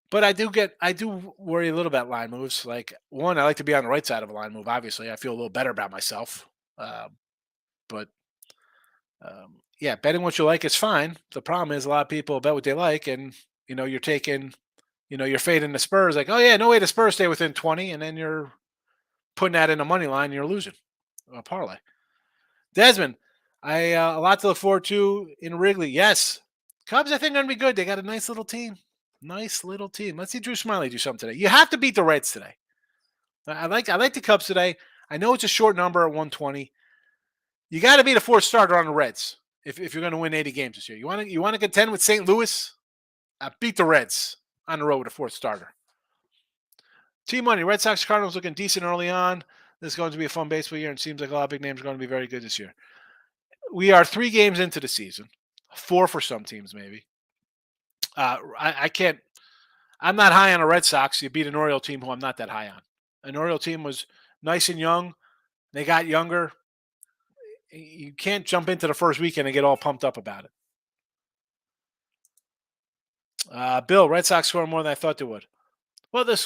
But I do worry a little about line moves. Like, one, I like to be on the right side of a line move. Obviously, I feel a little better about myself. Yeah, betting what you like is fine. The problem is a lot of people bet what they like, and you're taking, you're fading the Spurs. Like, oh yeah, no way the Spurs stay within 20, and then you're putting that in a money line, and you're losing a parlay. Desmond, a lot to look forward to in Wrigley. Yes, Cubs I think are going to be good. They got a nice little team. Nice little team. Let's see Drew Smiley do something today. You have to beat the Reds today. I like the Cubs today. I know it's a short number at 120. You got to beat a 4th starter on the Reds if you're going to win 80 games this year. You want to contend with St. Louis? Beat the Reds on the road with a 4th starter. T-Money. Red Sox Cardinals looking decent early on. This is going to be a fun baseball year, and it seems like a lot of big names are going to be very good this year. We are 3 games into the season. 4 for some teams, maybe. I can't. I'm not high on a Red Sox. You beat an Oriole team who I'm not that high on. An Oriole team was nice and young. They got younger. You can't jump into the first weekend and get all pumped up about it. Bill, Red Sox score more than I thought they would. Well, the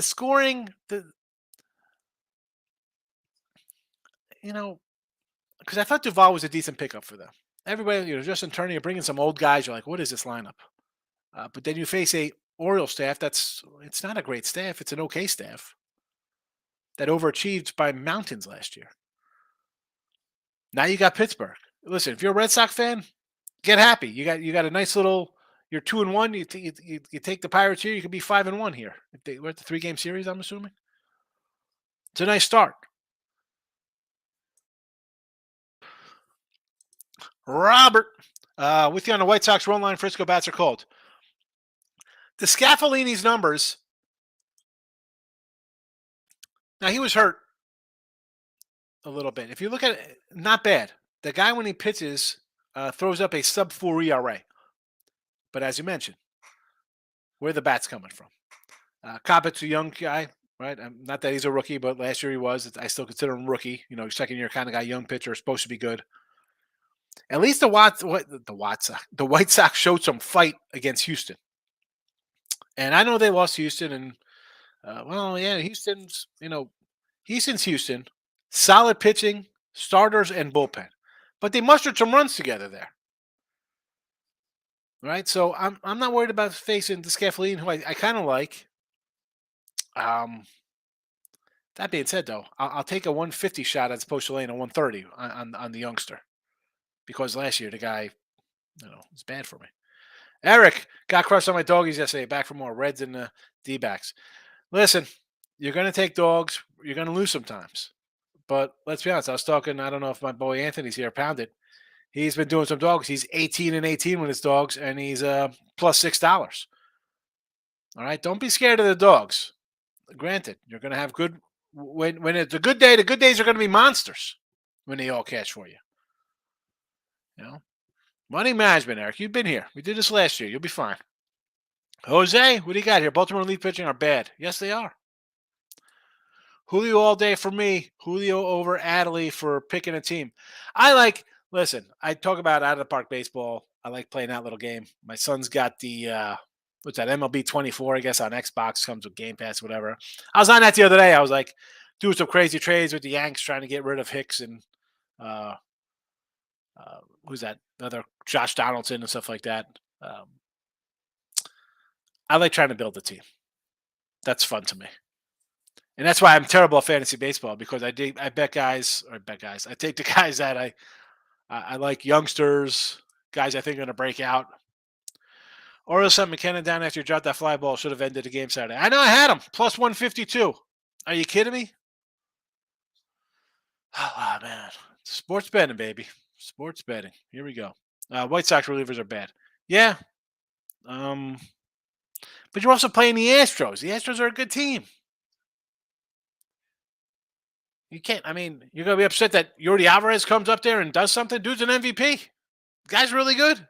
scoring, because I thought Duvall was a decent pickup for them. Everybody, Justin Turner, you're bringing some old guys. You're like, what is this lineup? But then you face a Oriole staff it's not a great staff. It's an okay staff that overachieved by mountains last year. Now you got Pittsburgh. Listen, if you're a Red Sox fan, get happy. You got a nice little. You're 2-1. You take the Pirates here. You could be 5-1 here. We're at the 3-game series, I'm assuming. It's a nice start. Robert, with you on the White Sox run line. Frisco bats are cold. The Scaffalini's numbers. Now he was hurt a little bit. If you look at it, not bad. The guy when he pitches throws up a sub-4 ERA. But as you mentioned, where the bat's coming from. Cobb's a young guy, right? Not that he's a rookie, but last year he was. I still consider him rookie. Second year kind of guy, young pitcher, supposed to be good. At least the White Sox showed some fight against Houston. And I know they lost to Houston, and Well, yeah, Houston's Houston. Solid pitching, starters, and bullpen. But they mustered some runs together there. Right? So I'm not worried about facing Descafferine, who I kind of like. Um, that being said, though, I'll take a 150 shot as opposed to laying a 130 on the youngster. Because last year the guy, was bad for me. Eric got crushed on my doggies yesterday. Back for more Reds and D-backs. Listen, you're going to take dogs. You're going to lose sometimes. But let's be honest. I was talking. I don't know if my boy Anthony's here. Pounded. He's been doing some dogs. He's 18-18 with his dogs, and he's plus $6. All right. Don't be scared of the dogs. Granted, you're going to have good. When it's a good day, the good days are going to be monsters when they all cash for you. Money management, Eric. You've been here. We did this last year. You'll be fine. Jose, what do you got here? Baltimore relief pitching are bad. Yes, they are. Julio all day for me. Julio over Adley for picking a team. Listen, I talk about out of the park baseball. I like playing that little game. My son's got the, what's that, MLB 24, I guess, on Xbox. Comes with Game Pass, whatever. I was on that the other day. I was like doing some crazy trades with the Yanks trying to get rid of Hicks and who's that? Another Josh Donaldson and stuff like that. I like trying to build a team. That's fun to me. And that's why I'm terrible at fantasy baseball, because I bet guys. I take the guys that I like, youngsters, guys I think are going to break out. Orioles sent McKenna down after he dropped that fly ball. Should have ended the game Saturday. I know I had him. Plus 152. Are you kidding me? Oh, man. Sports betting, baby. Sports betting. Here we go. White Sox relievers are bad. Yeah. But you're also playing the Astros. The Astros are a good team. You can't. I mean, you're going to be upset that Yordi Alvarez comes up there and does something. Dude's an MVP. Guy's really good.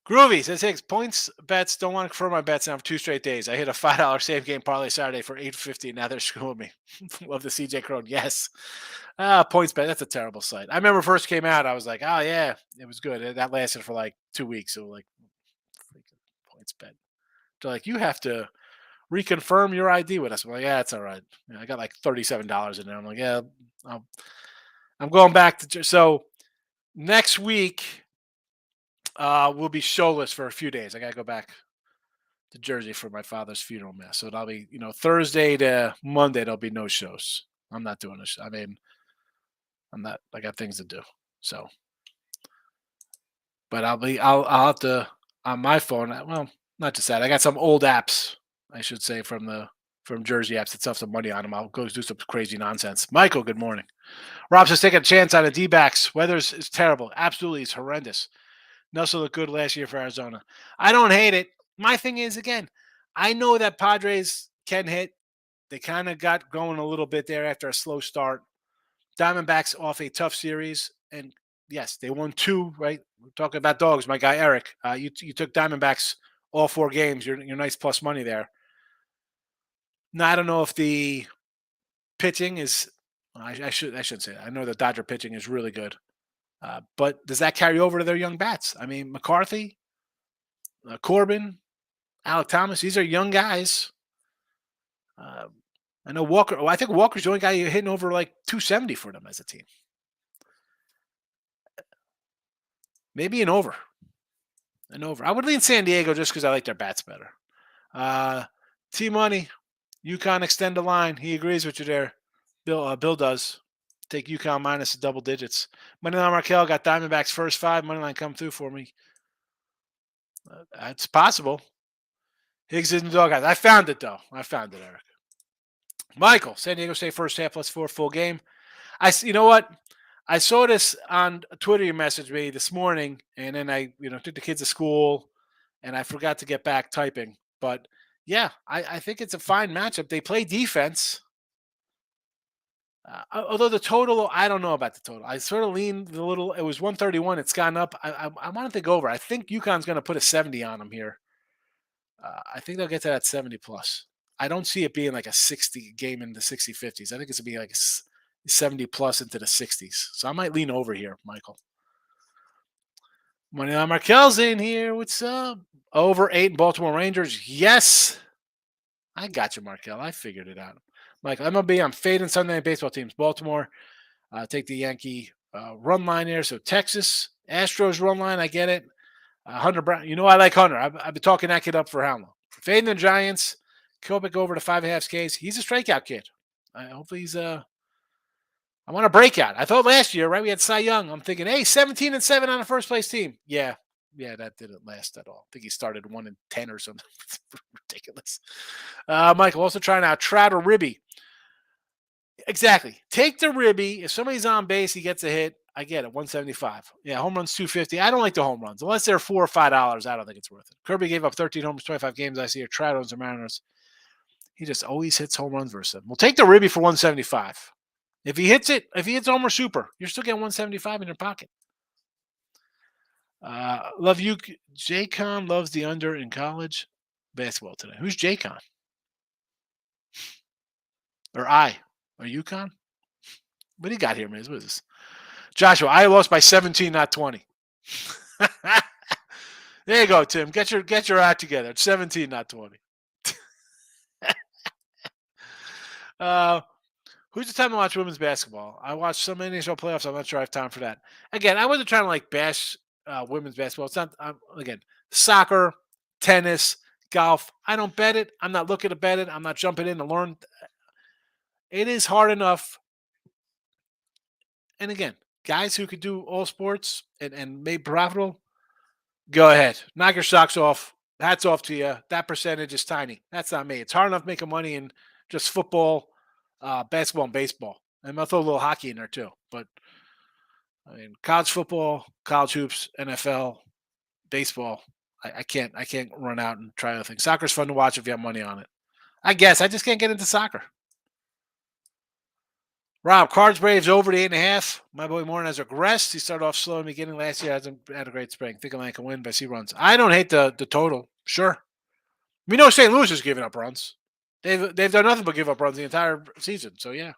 Groovy says Hicks, points bets, don't want to confirm my bets now for 2 straight days. I hit a $5 save game parlay Saturday for $8.50. Now they're screwing me. Love the CJ Crone. Yes. Points bet. That's a terrible site. I remember first came out. I was like, oh yeah, it was good. That lasted for like 2 weeks. So like, points bet. They're like, you have to reconfirm your ID with us. I'm like, yeah, it's all right. I got like $37 in there. I'm like, yeah, I'm going back to. So next week, we'll be showless for a few days. I got to go back to Jersey for my father's funeral mass. So that'll be, Thursday to Monday, there'll be no shows. I'm not doing this. I mean, I got things to do. So, but I'll have to, on my phone. Well, not just that. I got some old apps, I should say, from Jersey apps that still have some money on them. I'll go do some crazy nonsense. Michael, good morning. Rob's just taking a chance on the D-backs. Weather is terrible. Absolutely, it's horrendous. Nelson looked good last year for Arizona. I don't hate it. My thing is, again, I know that Padres can hit. They kind of got going a little bit there after a slow start. Diamondbacks off a tough series. And yes, they won 2, right? We're talking about dogs. My guy, Eric, you took Diamondbacks all 4 games. You're nice plus money there. Now, I don't know if the pitching is I shouldn't say that. I know the Dodger pitching is really good. But does that carry over to their young bats? I mean, McCarthy, Corbin, Alec Thomas, these are young guys. I know Walker. Well, I think Walker's the only guy hitting over like 270 for them as a team. Maybe an over. I would lean San Diego just because I like their bats better. T-Money, UConn extend the line. He agrees with you there. Bill does. Take UConn minus the double digits. Moneyline Markel got Diamondbacks first 5. Moneyline come through for me. It's possible. Higgs isn't the dog guys. I found it, though. Eric. Michael, San Diego State first half plus 4 full game. You know what? I saw this on Twitter. You messaged me this morning, and then I took the kids to school, and I forgot to get back typing. But, yeah, I think it's a fine matchup. They play defense. Although the total, I don't know about the total. I sort of leaned a little. It was 131. It's gone up. I wanted to go over. I think UConn's going to put a 70 on them here. I think they'll get to that 70 plus. I don't see it being like a 60 game in the 60 50s. I think it's going to be like a 70 plus into the 60s. So I might lean over here, Michael. Moneyline Markel's in here. What's up? Over 8 Baltimore Rangers. Yes. I got you, Markel. I figured it out. Michael, MLB, I'm fading Sunday night baseball teams. Baltimore, take the Yankee run line here. So Texas, Astros run line. I get it. Hunter Brown. You know I like Hunter. I've been talking that kid up for how long? Fading the Giants. Kilpick over to 5.5 Ks. He's a strikeout kid. Hopefully he's I want a breakout. I thought last year, right? We had Cy Young. I'm thinking, hey, 17-7 on a first place team. Yeah, that didn't last at all. I think he started 1-10 or something. Ridiculous. Michael also trying out Trout or Ribby. Exactly. Take the Ribby. If somebody's on base, he gets a hit. I get it. 175. Yeah, home runs 250. I don't like the home runs unless they're $4 or $5. I don't think it's worth it. Kirby gave up 13 homers, 25 games. I see here. Trout owns the Mariners. He just always hits home runs versus them. We'll take the Ribby for 175. If he hits it, if he hits Homer Super, you're still getting 175 in your pocket. Love you. J-Con loves the under in college basketball today. Who's J-Con? Or I? Or UConn? What do you got here, man? What is this? Joshua, I lost by 17, not 20. There you go, Tim. Get your act together. It's 17, not 20. Who's the time to watch women's basketball? I watched some NHL playoffs. I'm not sure I have time for that. Again, I wasn't trying to like bash women's basketball. It's not, again, soccer, tennis, golf. I don't bet it. I'm not looking to bet it. I'm not jumping in to learn. It is hard enough. And again, guys who could do all sports and make profitable, go ahead. Knock your socks off. Hats off to you. That percentage is tiny. That's not me. It's hard enough making money in just football, basketball, and baseball. And I'll throw a little hockey in there too. But I mean, college football, college hoops, NFL, baseball. I can't run out and try other things. Soccer's fun to watch if you have money on it. I guess I just can't get into soccer. Rob, Cards Braves over the 8.5. My boy Morin has regressed. He started off slow in the beginning last year. Hasn't had a great spring. Think I can win by C runs. I don't hate the total. Sure. We know St. Louis is giving up runs. They've done nothing but give up runs the entire season. So yeah.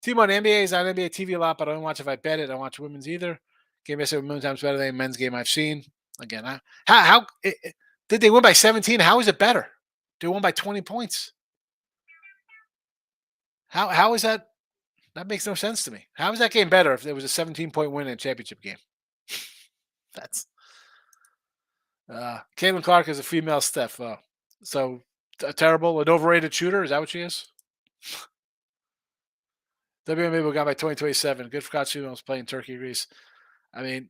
Team on NBA is on NBA TV a lot, but I don't watch if I bet it. I don't watch women's either. Game yesterday was a million times better than men's game I've seen. Again, how did they win by 17? How is it better? They won by 20 points. How is that? That makes no sense to me. How is that game better if there was a 17-point win in a championship game? That's Caitlin Clark is a female Steph. So a terrible, an overrated shooter. Is that what she is? WNBA got by 2027. Good for college females playing Turkey, Greece. I mean,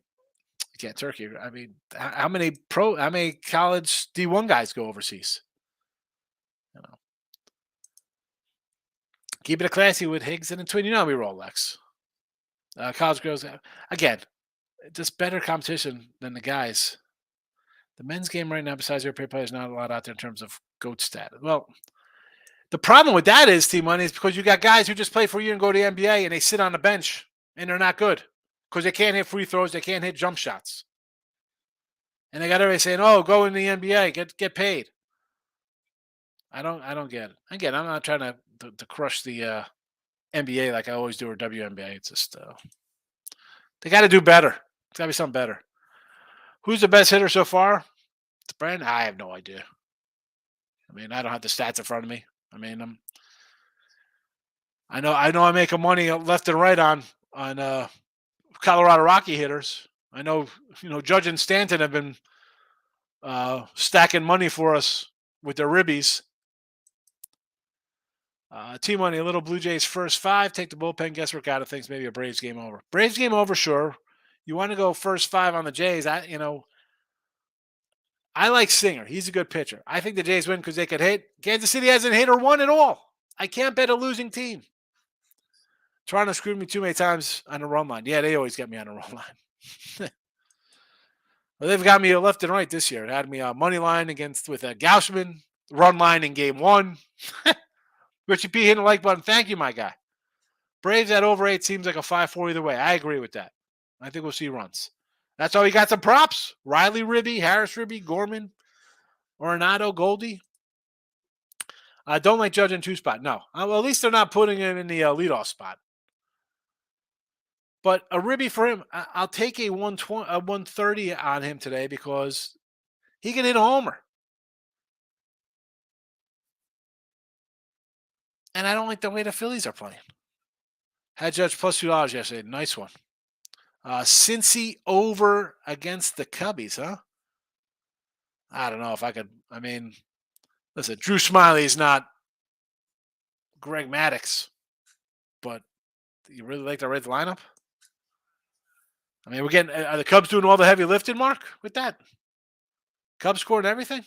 again, Turkey. I mean, how many college D1 guys go overseas? You know. Keep it classy with Higgs and a twin. You know we roll, Lex. College girls, again, just better competition than the guys. The men's game right now, besides European players, not a lot out there in terms of GOAT status. Well, the problem with that is, Team Money, is because you got guys who just play for a year and go to the NBA and they sit on the bench and they're not good because they can't hit free throws, they can't hit jump shots. And they got everybody saying, "Oh, go in the NBA, get paid." I don't get it. Again, I'm not trying to crush the NBA like I always do or WNBA. It's just they got to do better. It's got to be something better. Who's the best hitter so far? It's Brandon. I have no idea. I mean, I don't have the stats in front of me. I mean, I know I'm making money left and right on Colorado Rocky hitters. I know, Judge and Stanton have been stacking money for us with their ribbies. Team Money, a little Blue Jays first 5. Take the bullpen. Guesswork out of things. Maybe a Braves game over. Braves game over, sure. You want to go first 5 on the Jays? I like Singer. He's a good pitcher. I think the Jays win because they could hit. Kansas City hasn't hit or won at all. I can't bet a losing team. Toronto screwed me too many times on the run line. Yeah, they always get me on the run line. Well, they've got me left and right this year. It had me on money line with Gaussman, run line in game 1. Richie P hitting the like button. Thank you, my guy. Braves at over 8 seems like a 5-4 either way. I agree with that. I think we'll see runs. That's all we got. Some props. Riley Ribby, Harris Ribby, Gorman, Arenado, Goldie. I don't like Judge in 2 spot. No. Well, at least they're not putting him in the leadoff spot. But a Ribby for him, I'll take a 130 on him today because he can hit a homer. And I don't like the way the Phillies are playing. Had Judge plus $2 yesterday. Nice one. Cincy over against the Cubbies, huh? I don't know if I could. I mean, listen, Drew Smiley is not Greg Maddux, but you really like the red lineup? I mean, are the Cubs doing all the heavy lifting, Mark, with that? Cubs scoring everything?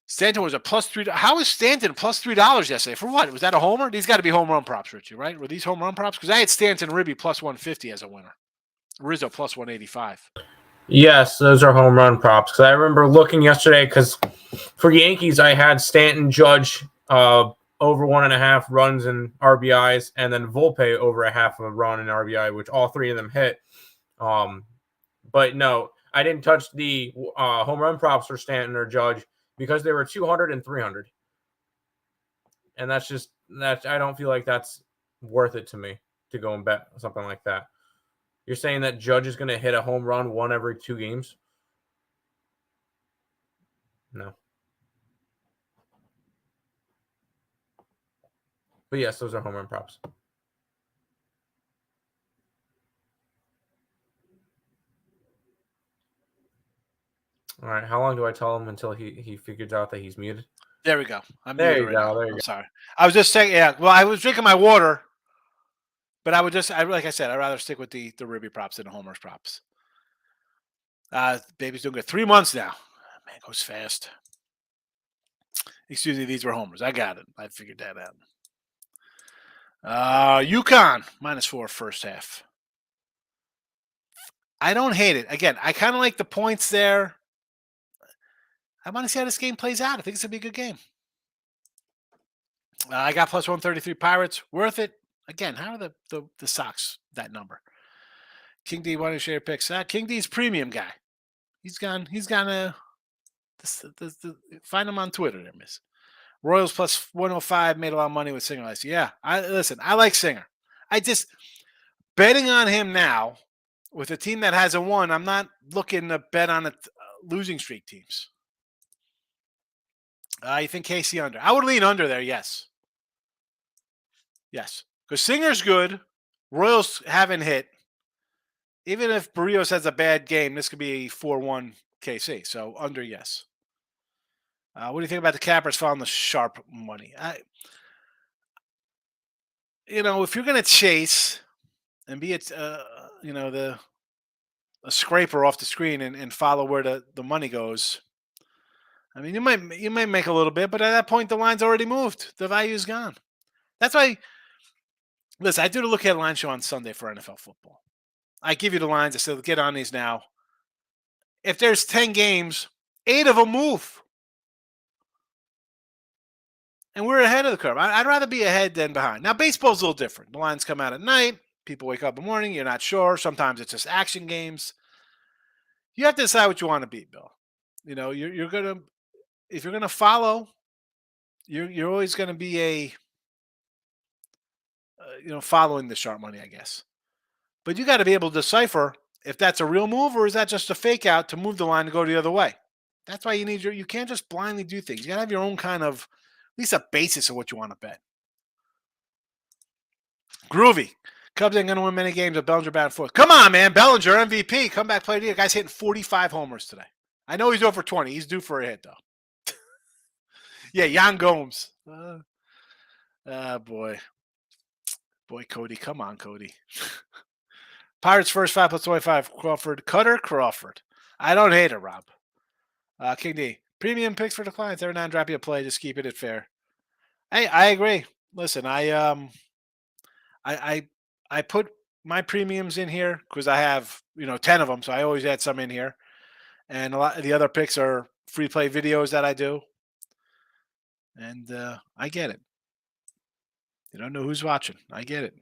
Stanton was a plus $3. How is Stanton plus $3 yesterday? For what? Was that a homer? These got to be home run props, Richie, right? Were these home run props? Because I had Stanton Ribby plus 150 as a winner. Rizzo plus 185. Yes, those are home run props. Because I remember looking yesterday, because for Yankees, I had Stanton, Judge over 1.5 runs and RBIs, and then Volpe over a half of a run and RBI, which all three of them hit. But no, I didn't touch the home run props for Stanton or Judge because they were 200 and 300. And that's just that. I don't feel like that's worth it to me to go and bet something like that. You're saying that Judge is going to hit a home run one every 2 games? No. But yes, those are home run props. All right. How long do I tell him until he figures out that he's muted? There we go. I'm There muted you right go. now. There you I'm go. sorry. I was just saying, yeah. Well, I was drinking my water, but like I said, I'd rather stick with the Ribby props than the homers props. Baby's doing good. 3 months now. Man, it goes fast. Excuse me, these were homers. I got it. I figured that out. UConn -4 first half. I don't hate it. Again, I kind of like the points there. I want to see how this game plays out. I think it's going to be a good game. I got plus 133 Pirates. Worth it. Again, how are the Sox that number? King D, why don't you share your picks? King D's premium guy. He's gone to find him on Twitter there, miss. Royals plus 105 made a lot of money with Singer last year. Yeah, I like Singer. I just betting on him now with a team that hasn't won. I'm not looking to bet on losing streak teams. You think KC under? I would lean under there. Yes, because Singer's good. Royals haven't hit. Even if Barrios has a bad game, this could be 4-1 KC. So under, yes. What do you think about the Cappers following the sharp money? If you're going to chase and be a scraper off the screen and follow where the money goes, I mean, you might make a little bit, but at that point the line's already moved. The value's gone. That's why. Listen, I do the Look Ahead Line Show on Sunday for NFL football. I give you the lines. I say, get on these now. If there's 10 games, 8 of them move. And we're ahead of the curve. I'd rather be ahead than behind. Now, baseball's a little different. The lines come out at night. People wake up in the morning. You're not sure. Sometimes it's just action games. You have to decide what you want to be, Bill. You're going to, if you're going to follow, you're always going to be following the sharp money, I guess. But you got to be able to decipher if that's a real move or is that just a fake out to move the line to go the other way. That's why you can't just blindly do things. You got to have your own kind of, at least a basis of what you want to bet. Groovy. Cubs ain't going to win many games with Bellinger batting fourth. Come on, man. Bellinger, MVP. Come back, play the year. Guy's hitting 45 homers today. I know he's over 20. He's due for a hit, though. Yeah, Yan Gomes. Boy. Boy, Cody. Come on, Cody. Pirates first 5 plus 25. Crawford. I don't hate it, Rob. King D. Premium picks for the clients. Every now and drop you a play. Just keep it fair. Hey, I agree. Listen, I put my premiums in here because I have 10 of them, so I always add some in here. And a lot of the other picks are free play videos that I do. And I get it. You don't know who's watching. I get it.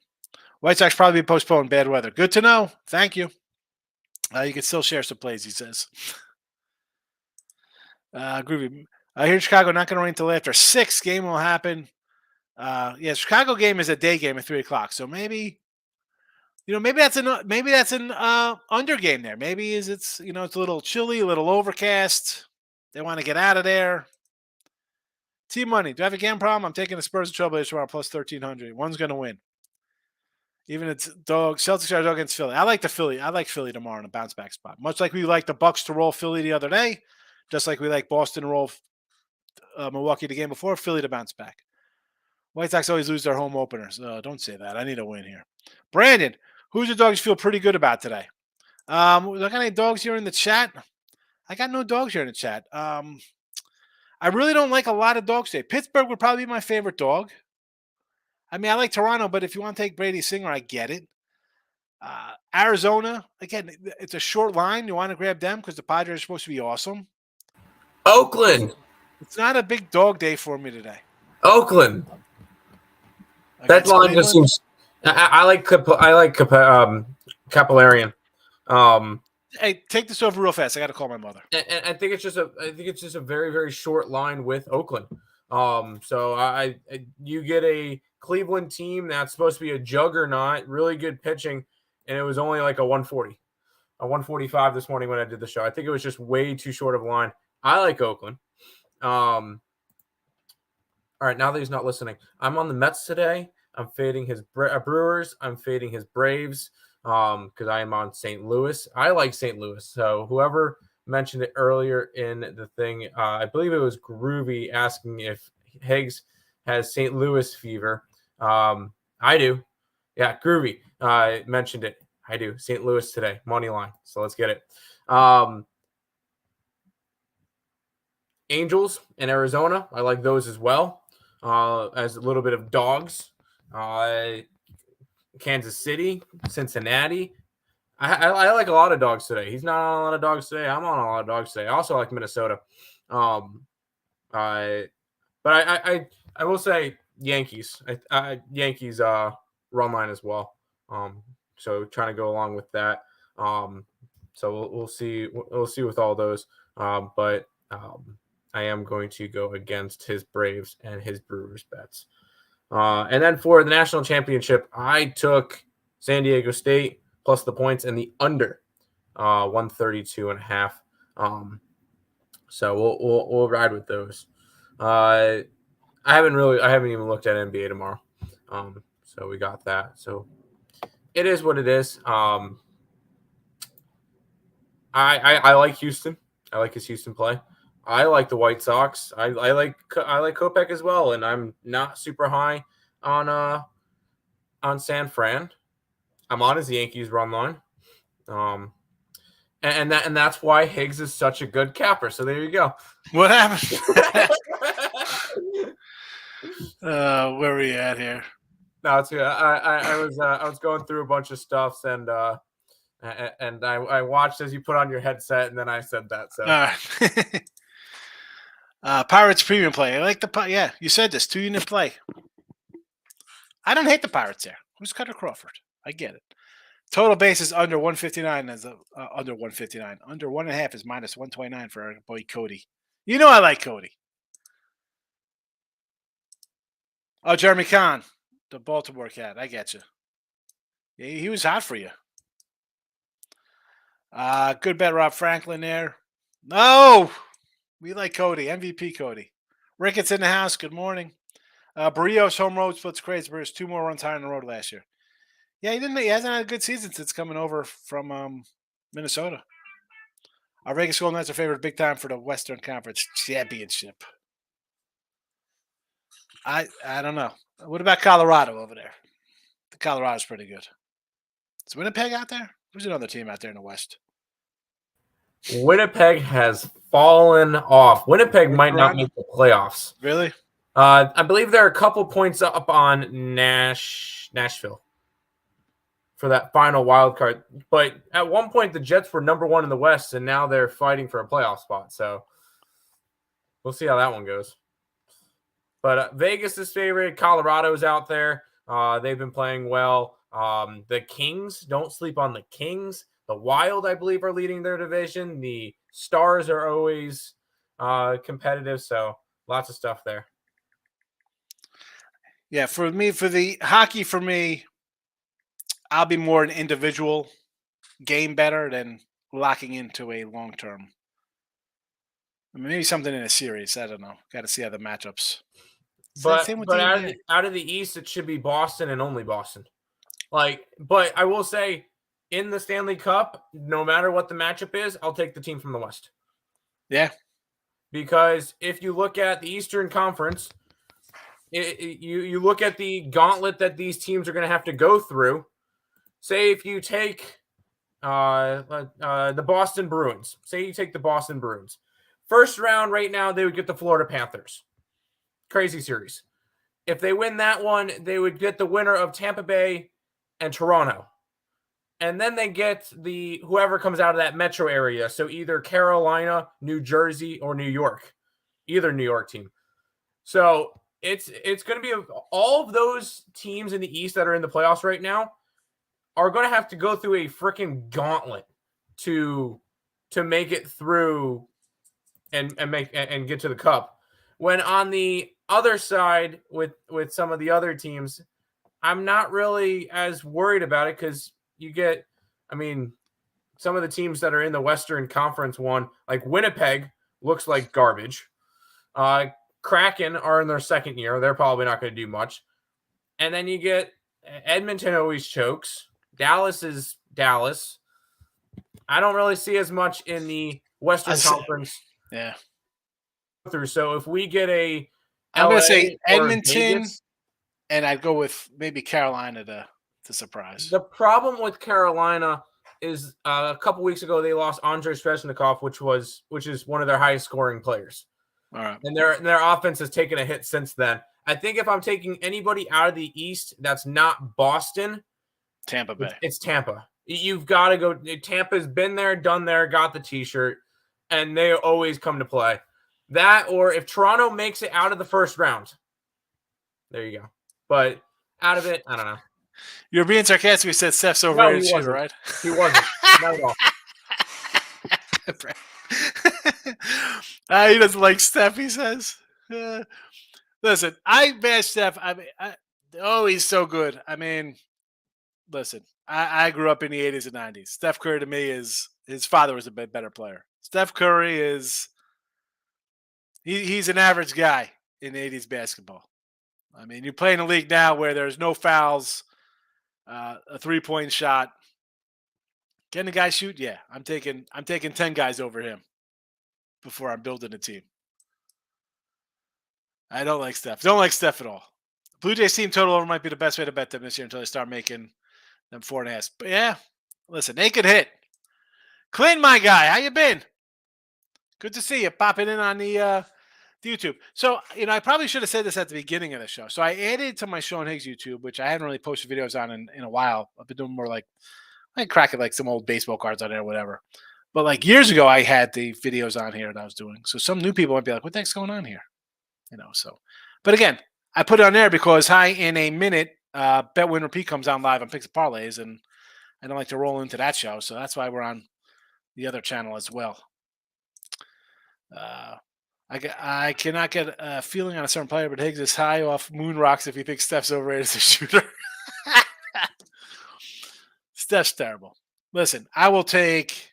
White Sox probably postponed bad weather. Good to know. Thank you. You can still share some plays, he says. Groovy. I hear Chicago not going to rain until after 6. Game will happen. Chicago game is a day game at 3:00. So maybe that's an under game there. Maybe it's a little chilly, a little overcast. They want to get out of there. Team money. Do I have a gambling problem? I'm taking the Spurs and Trailblazers tomorrow plus 1,300. One's going to win. Even it's Celtics are dog against Philly. I like Philly. I like Philly tomorrow in a bounce back spot. Much like we like the Bucks to roll Philly the other day, just like we like Boston to roll Milwaukee the game before, Philly to bounce back. White Sox always lose their home openers. Don't say that. I need a win here. Brandon, who's the dogs you feel pretty good about today? Do I got any dogs here in the chat? I got no dogs here in the chat. I really don't like a lot of dogs today. Pittsburgh would probably be my favorite dog. I mean, I like Toronto, but if you want to take Brady Singer, I get it. Arizona, again, it's a short line. You want to grab them because the Padres are supposed to be awesome. Oakland. It's not a big dog day for me today. Oakland. That line just seems. I like Capillarian. Hey, take this over real fast. I got to call my mother. And I think it's just a very, very short line with Oakland. So you get a Cleveland team that's supposed to be a juggernaut, really good pitching, and it was only like a 145 this morning when I did the show. I think it was just way too short of a line. I like Oakland. All right, now that he's not listening, I'm on the Mets today. I'm fading his Brewers. I'm fading his Braves because I am on St. Louis. I like St. Louis. So whoever mentioned it earlier in the thing, I believe it was Groovy asking if Higgs has St. Louis fever. I do. Yeah, Groovy mentioned it. I do. St. Louis today, money line. So let's get it. Angels in Arizona. I like those as well. As a little bit of dogs. Kansas City, Cincinnati. I like a lot of dogs today. He's not on a lot of dogs today. I'm on a lot of dogs today. I also like Minnesota. But I will say Yankees. Yankees run line as well. So trying to go along with that. So we'll see. We'll see with all those. But I am going to go against his Braves and his Brewers bets. And then for the national championship, I took San Diego State plus the points and the under 132.5. So we'll ride with those. I haven't even looked at NBA tomorrow. So we got that. So it is what it is. I like Houston. I like his Houston play. I like the White Sox. I like Kopech as well, and I'm not super high on San Fran. I'm on his Yankees run line. And that's why Higgs is such a good capper. So there you go. What happened? Where are we at here? No, it's good. I was going through a bunch of stuffs and I watched as you put on your headset and then I said that. So Pirates premium play. I like yeah. You said this 2-unit play. I don't hate the Pirates there. Who's Cutter Crawford? I get it. Total bases under 159 as under 159. Under 1.5 is minus 129 for our boy Cody. You know I like Cody. Oh, Jeremy Kahn, the Baltimore cat. I get you. Yeah, he was hot for you. Good bet, Rob Franklin there. No, we like Cody. MVP Cody. Ricketts in the house. Good morning. Barrios home road splits crazy. Barrios 2 more runs higher on the road last year. Yeah, he hasn't had a good season since coming over from Minnesota. Our Vegas Golden Knights are favored big time for the Western Conference Championship. I don't know. What about Colorado over there? The Colorado's pretty good. Is Winnipeg out there? Who's another team out there in the West? Winnipeg has fallen off. Winnipeg might not make the playoffs. Really? I believe they're a couple points up on Nashville for that final wild card. But at one point, the Jets were number 1 in the West, and now they're fighting for a playoff spot. So we'll see how that one goes. But Vegas is favored. Colorado's out there. They've been playing well. The Kings, don't sleep on the Kings. The Wild, I believe, are leading their division. The Stars are always competitive. So lots of stuff there. Yeah, for the hockey, I'll be more an individual game better than locking into a long-term I mean, maybe something in a series. I don't know. Got to see how the matchups. But Same with out of the East, it should be Boston and only Boston. But I will say, in the Stanley Cup, no matter what the matchup is, I'll take the team from the West. Yeah. Because if you look at the Eastern Conference, you look at the gauntlet that these teams are going to have to go through. Say if you take the Boston Bruins. Say you take the Boston Bruins. First round right now, they would get the Florida Panthers. Crazy series. If they win that one, they would get the winner of Tampa Bay and Toronto. And then they get whoever comes out of that metro area. So either Carolina, New Jersey, or New York. Either New York team. So it's going to be all of those teams in the East that are in the playoffs right now are going to have to go through a freaking gauntlet to make it through and get to the cup. When on the other side with some of the other teams, I'm not really as worried about it because some of the teams that are in the Western Conference one, like Winnipeg, looks like garbage. Kraken are in their second year. They're probably not going to do much. And then you get Edmonton always chokes. Dallas is Dallas. I don't really see as much in the Western Conference. Yeah. So if we get I'm going to say Edmonton, and I'd go with maybe Carolina to surprise. The problem with Carolina is a couple weeks ago they lost Andrei Svechnikov, which is one of their highest scoring players. All right. And their offense has taken a hit since then. I think if I'm taking anybody out of the East that's not Boston, Tampa Bay. It's Tampa. You've got to go. Tampa's been there, done there, got the T-shirt, and they always come to play. That, or if Toronto makes it out of the first round, there you go. But out of it, I don't know. You're being sarcastic. You said Steph's overrated shooter, right? He wasn't. Not at all. He doesn't like Steph, he says. Listen, I bash Steph. He's so good. I mean, listen, I grew up in the 80s and 90s. Steph Curry to me his father was a bit better player. Steph Curry is he's an average guy in 80s basketball. I mean, you play in a league now where there's no fouls, a 3-point shot. Can the guy shoot? Yeah, I'm taking 10 guys over him before I'm building a team. I don't like Steph. Don't like Steph at all. Blue Jays team total over might be the best way to bet them this year until they start making them 4.5. But yeah, listen, naked hit. Clint, my guy, how you been? Good to see you popping in on the YouTube. So, I probably should have said this at the beginning of the show. So I added to my Sean Higgs YouTube, which I hadn't really posted videos on in a while. I've been doing more like, I crack it like some old baseball cards on there or whatever. But like years ago, I had the videos on here that I was doing. So some new people might be like, what the heck's going on here? But again, I put it on there because in a minute, Bet Win Repeat comes on live on Picks and Parlays, and I don't like to roll into that show. So that's why we're on the other channel as well. I cannot get a feeling on a certain player, but Higgs is high off moon rocks if he thinks Steph's overrated as a shooter. Steph's terrible. Listen, I will take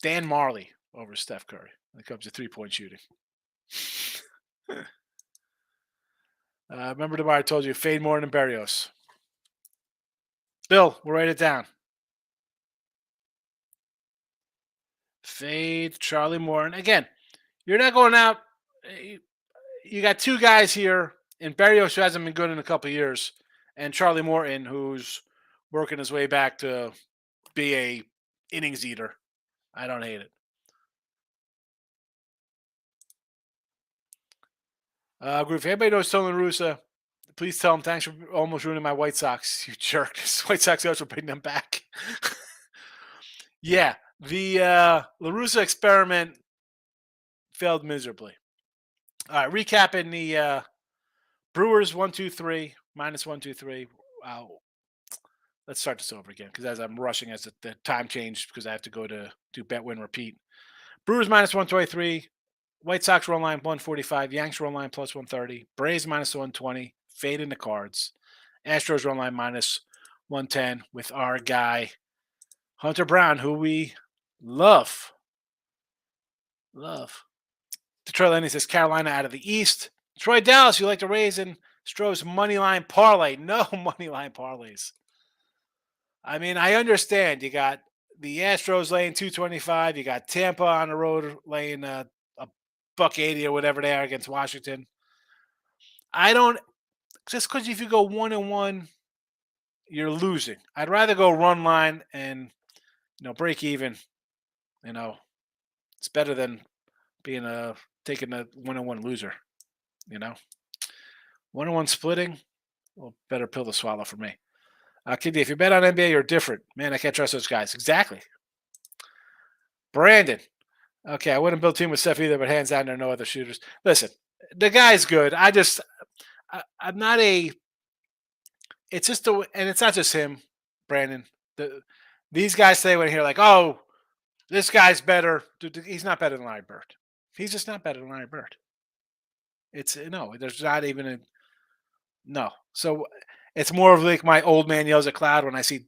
Dan Marley over Steph Curry when it comes to 3-point shooting. Remember tomorrow I told you, fade more than Berrios. Bill, we'll write it down. Fade Charlie Moore. And again, you're not going out. You got two guys here, and Berrios, who hasn't been good in a couple of years, and Charlie Morton, who's working his way back to be a innings eater. I don't hate it. Group, if anybody knows Tony La Russa, please tell him thanks for almost ruining my White Sox, you jerk. White Sox guys will bring them back. Yeah, the La Russa experiment failed miserably. All right, recapping the Brewers 1-2-3, -1-2-3. Wow. Let's start this over again because as I'm rushing, as the time changed because I have to go to do Bet Win Repeat. Brewers -123. White Sox run line 145. Yanks run line +130. Braves -120. Fade in the Cards. Astros run line -110 with our guy Hunter Brown, who we Love. Detroit Lenny says Carolina out of the East. Troy Dallas, you like to raise in Stroh's money line parlay. No money line parlays. I mean, I understand. You got the Astros laying 225. You got Tampa on the road laying a $1.80 or whatever they are against Washington. I don't just because if you go 1-1, you're losing. I'd rather go run line and break even. It's better than being taking a 1-1 loser. 1-1 splitting, well, better pill to swallow for me. Kiddy, if you bet on NBA, you're different. Man, I can't trust those guys. Exactly. Brandon. Okay, I wouldn't build a team with Steph either, but hands down, there are no other shooters. Listen, the guy's good. I'm not a. It's just and it's not just him, Brandon. These guys say when here like, oh, this guy's better. Dude, he's not better than Larry Bird. He's just not better than Larry Bird. It's no. There's not even a no. So it's more of like my old man yells at cloud when I see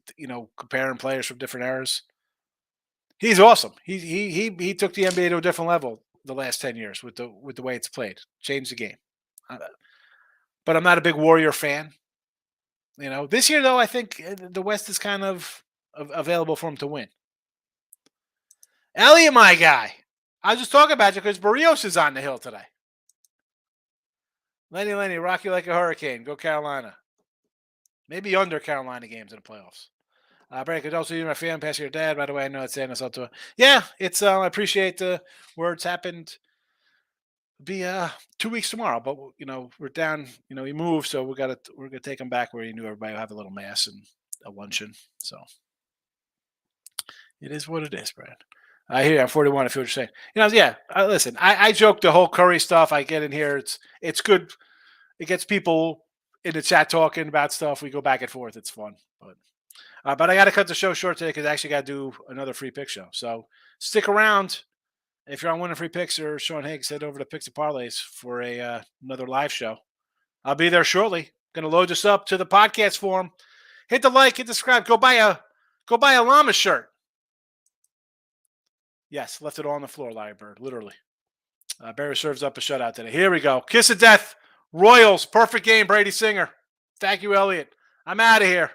comparing players from different eras. He's awesome. He took the NBA to a different level the last 10 years with the way it's played. Changed the game. But I'm not a big Warrior fan. This year though, I think the West is kind of available for him to win. Elliot, my guy. I was just talking about you because Barrios is on the hill today. Lenny, rock you like a hurricane. Go Carolina. Maybe under Carolina games in the playoffs. Brad, could also use my fan pass your dad. By the way, I know it's saying this up to it. Yeah, it's I appreciate the words happened. Be 2 weeks tomorrow, but we're down. He moved, so we're gonna take him back where he knew everybody will have a little mass and a luncheon. So it is what it is, Brad. I hear you. I'm 41. I feel what you're saying. Yeah. Listen, I joke the whole Curry stuff. I get in here. It's good. It gets people in the chat talking about stuff. We go back and forth. It's fun. But I got to cut the show short today because I actually got to do another free pick show. So stick around. If you're on Winning Free Picks or Sean Higgs, head over to Picks and Parlays for another live show. I'll be there shortly. Going to load this up to the podcast form. Hit the like, hit the subscribe. Go buy a llama shirt. Yes, left it all on the floor, Larry Bird, literally. Barry serves up a shutout today. Here we go. Kiss of death. Royals. Perfect game, Brady Singer. Thank you, Elliot. I'm out of here.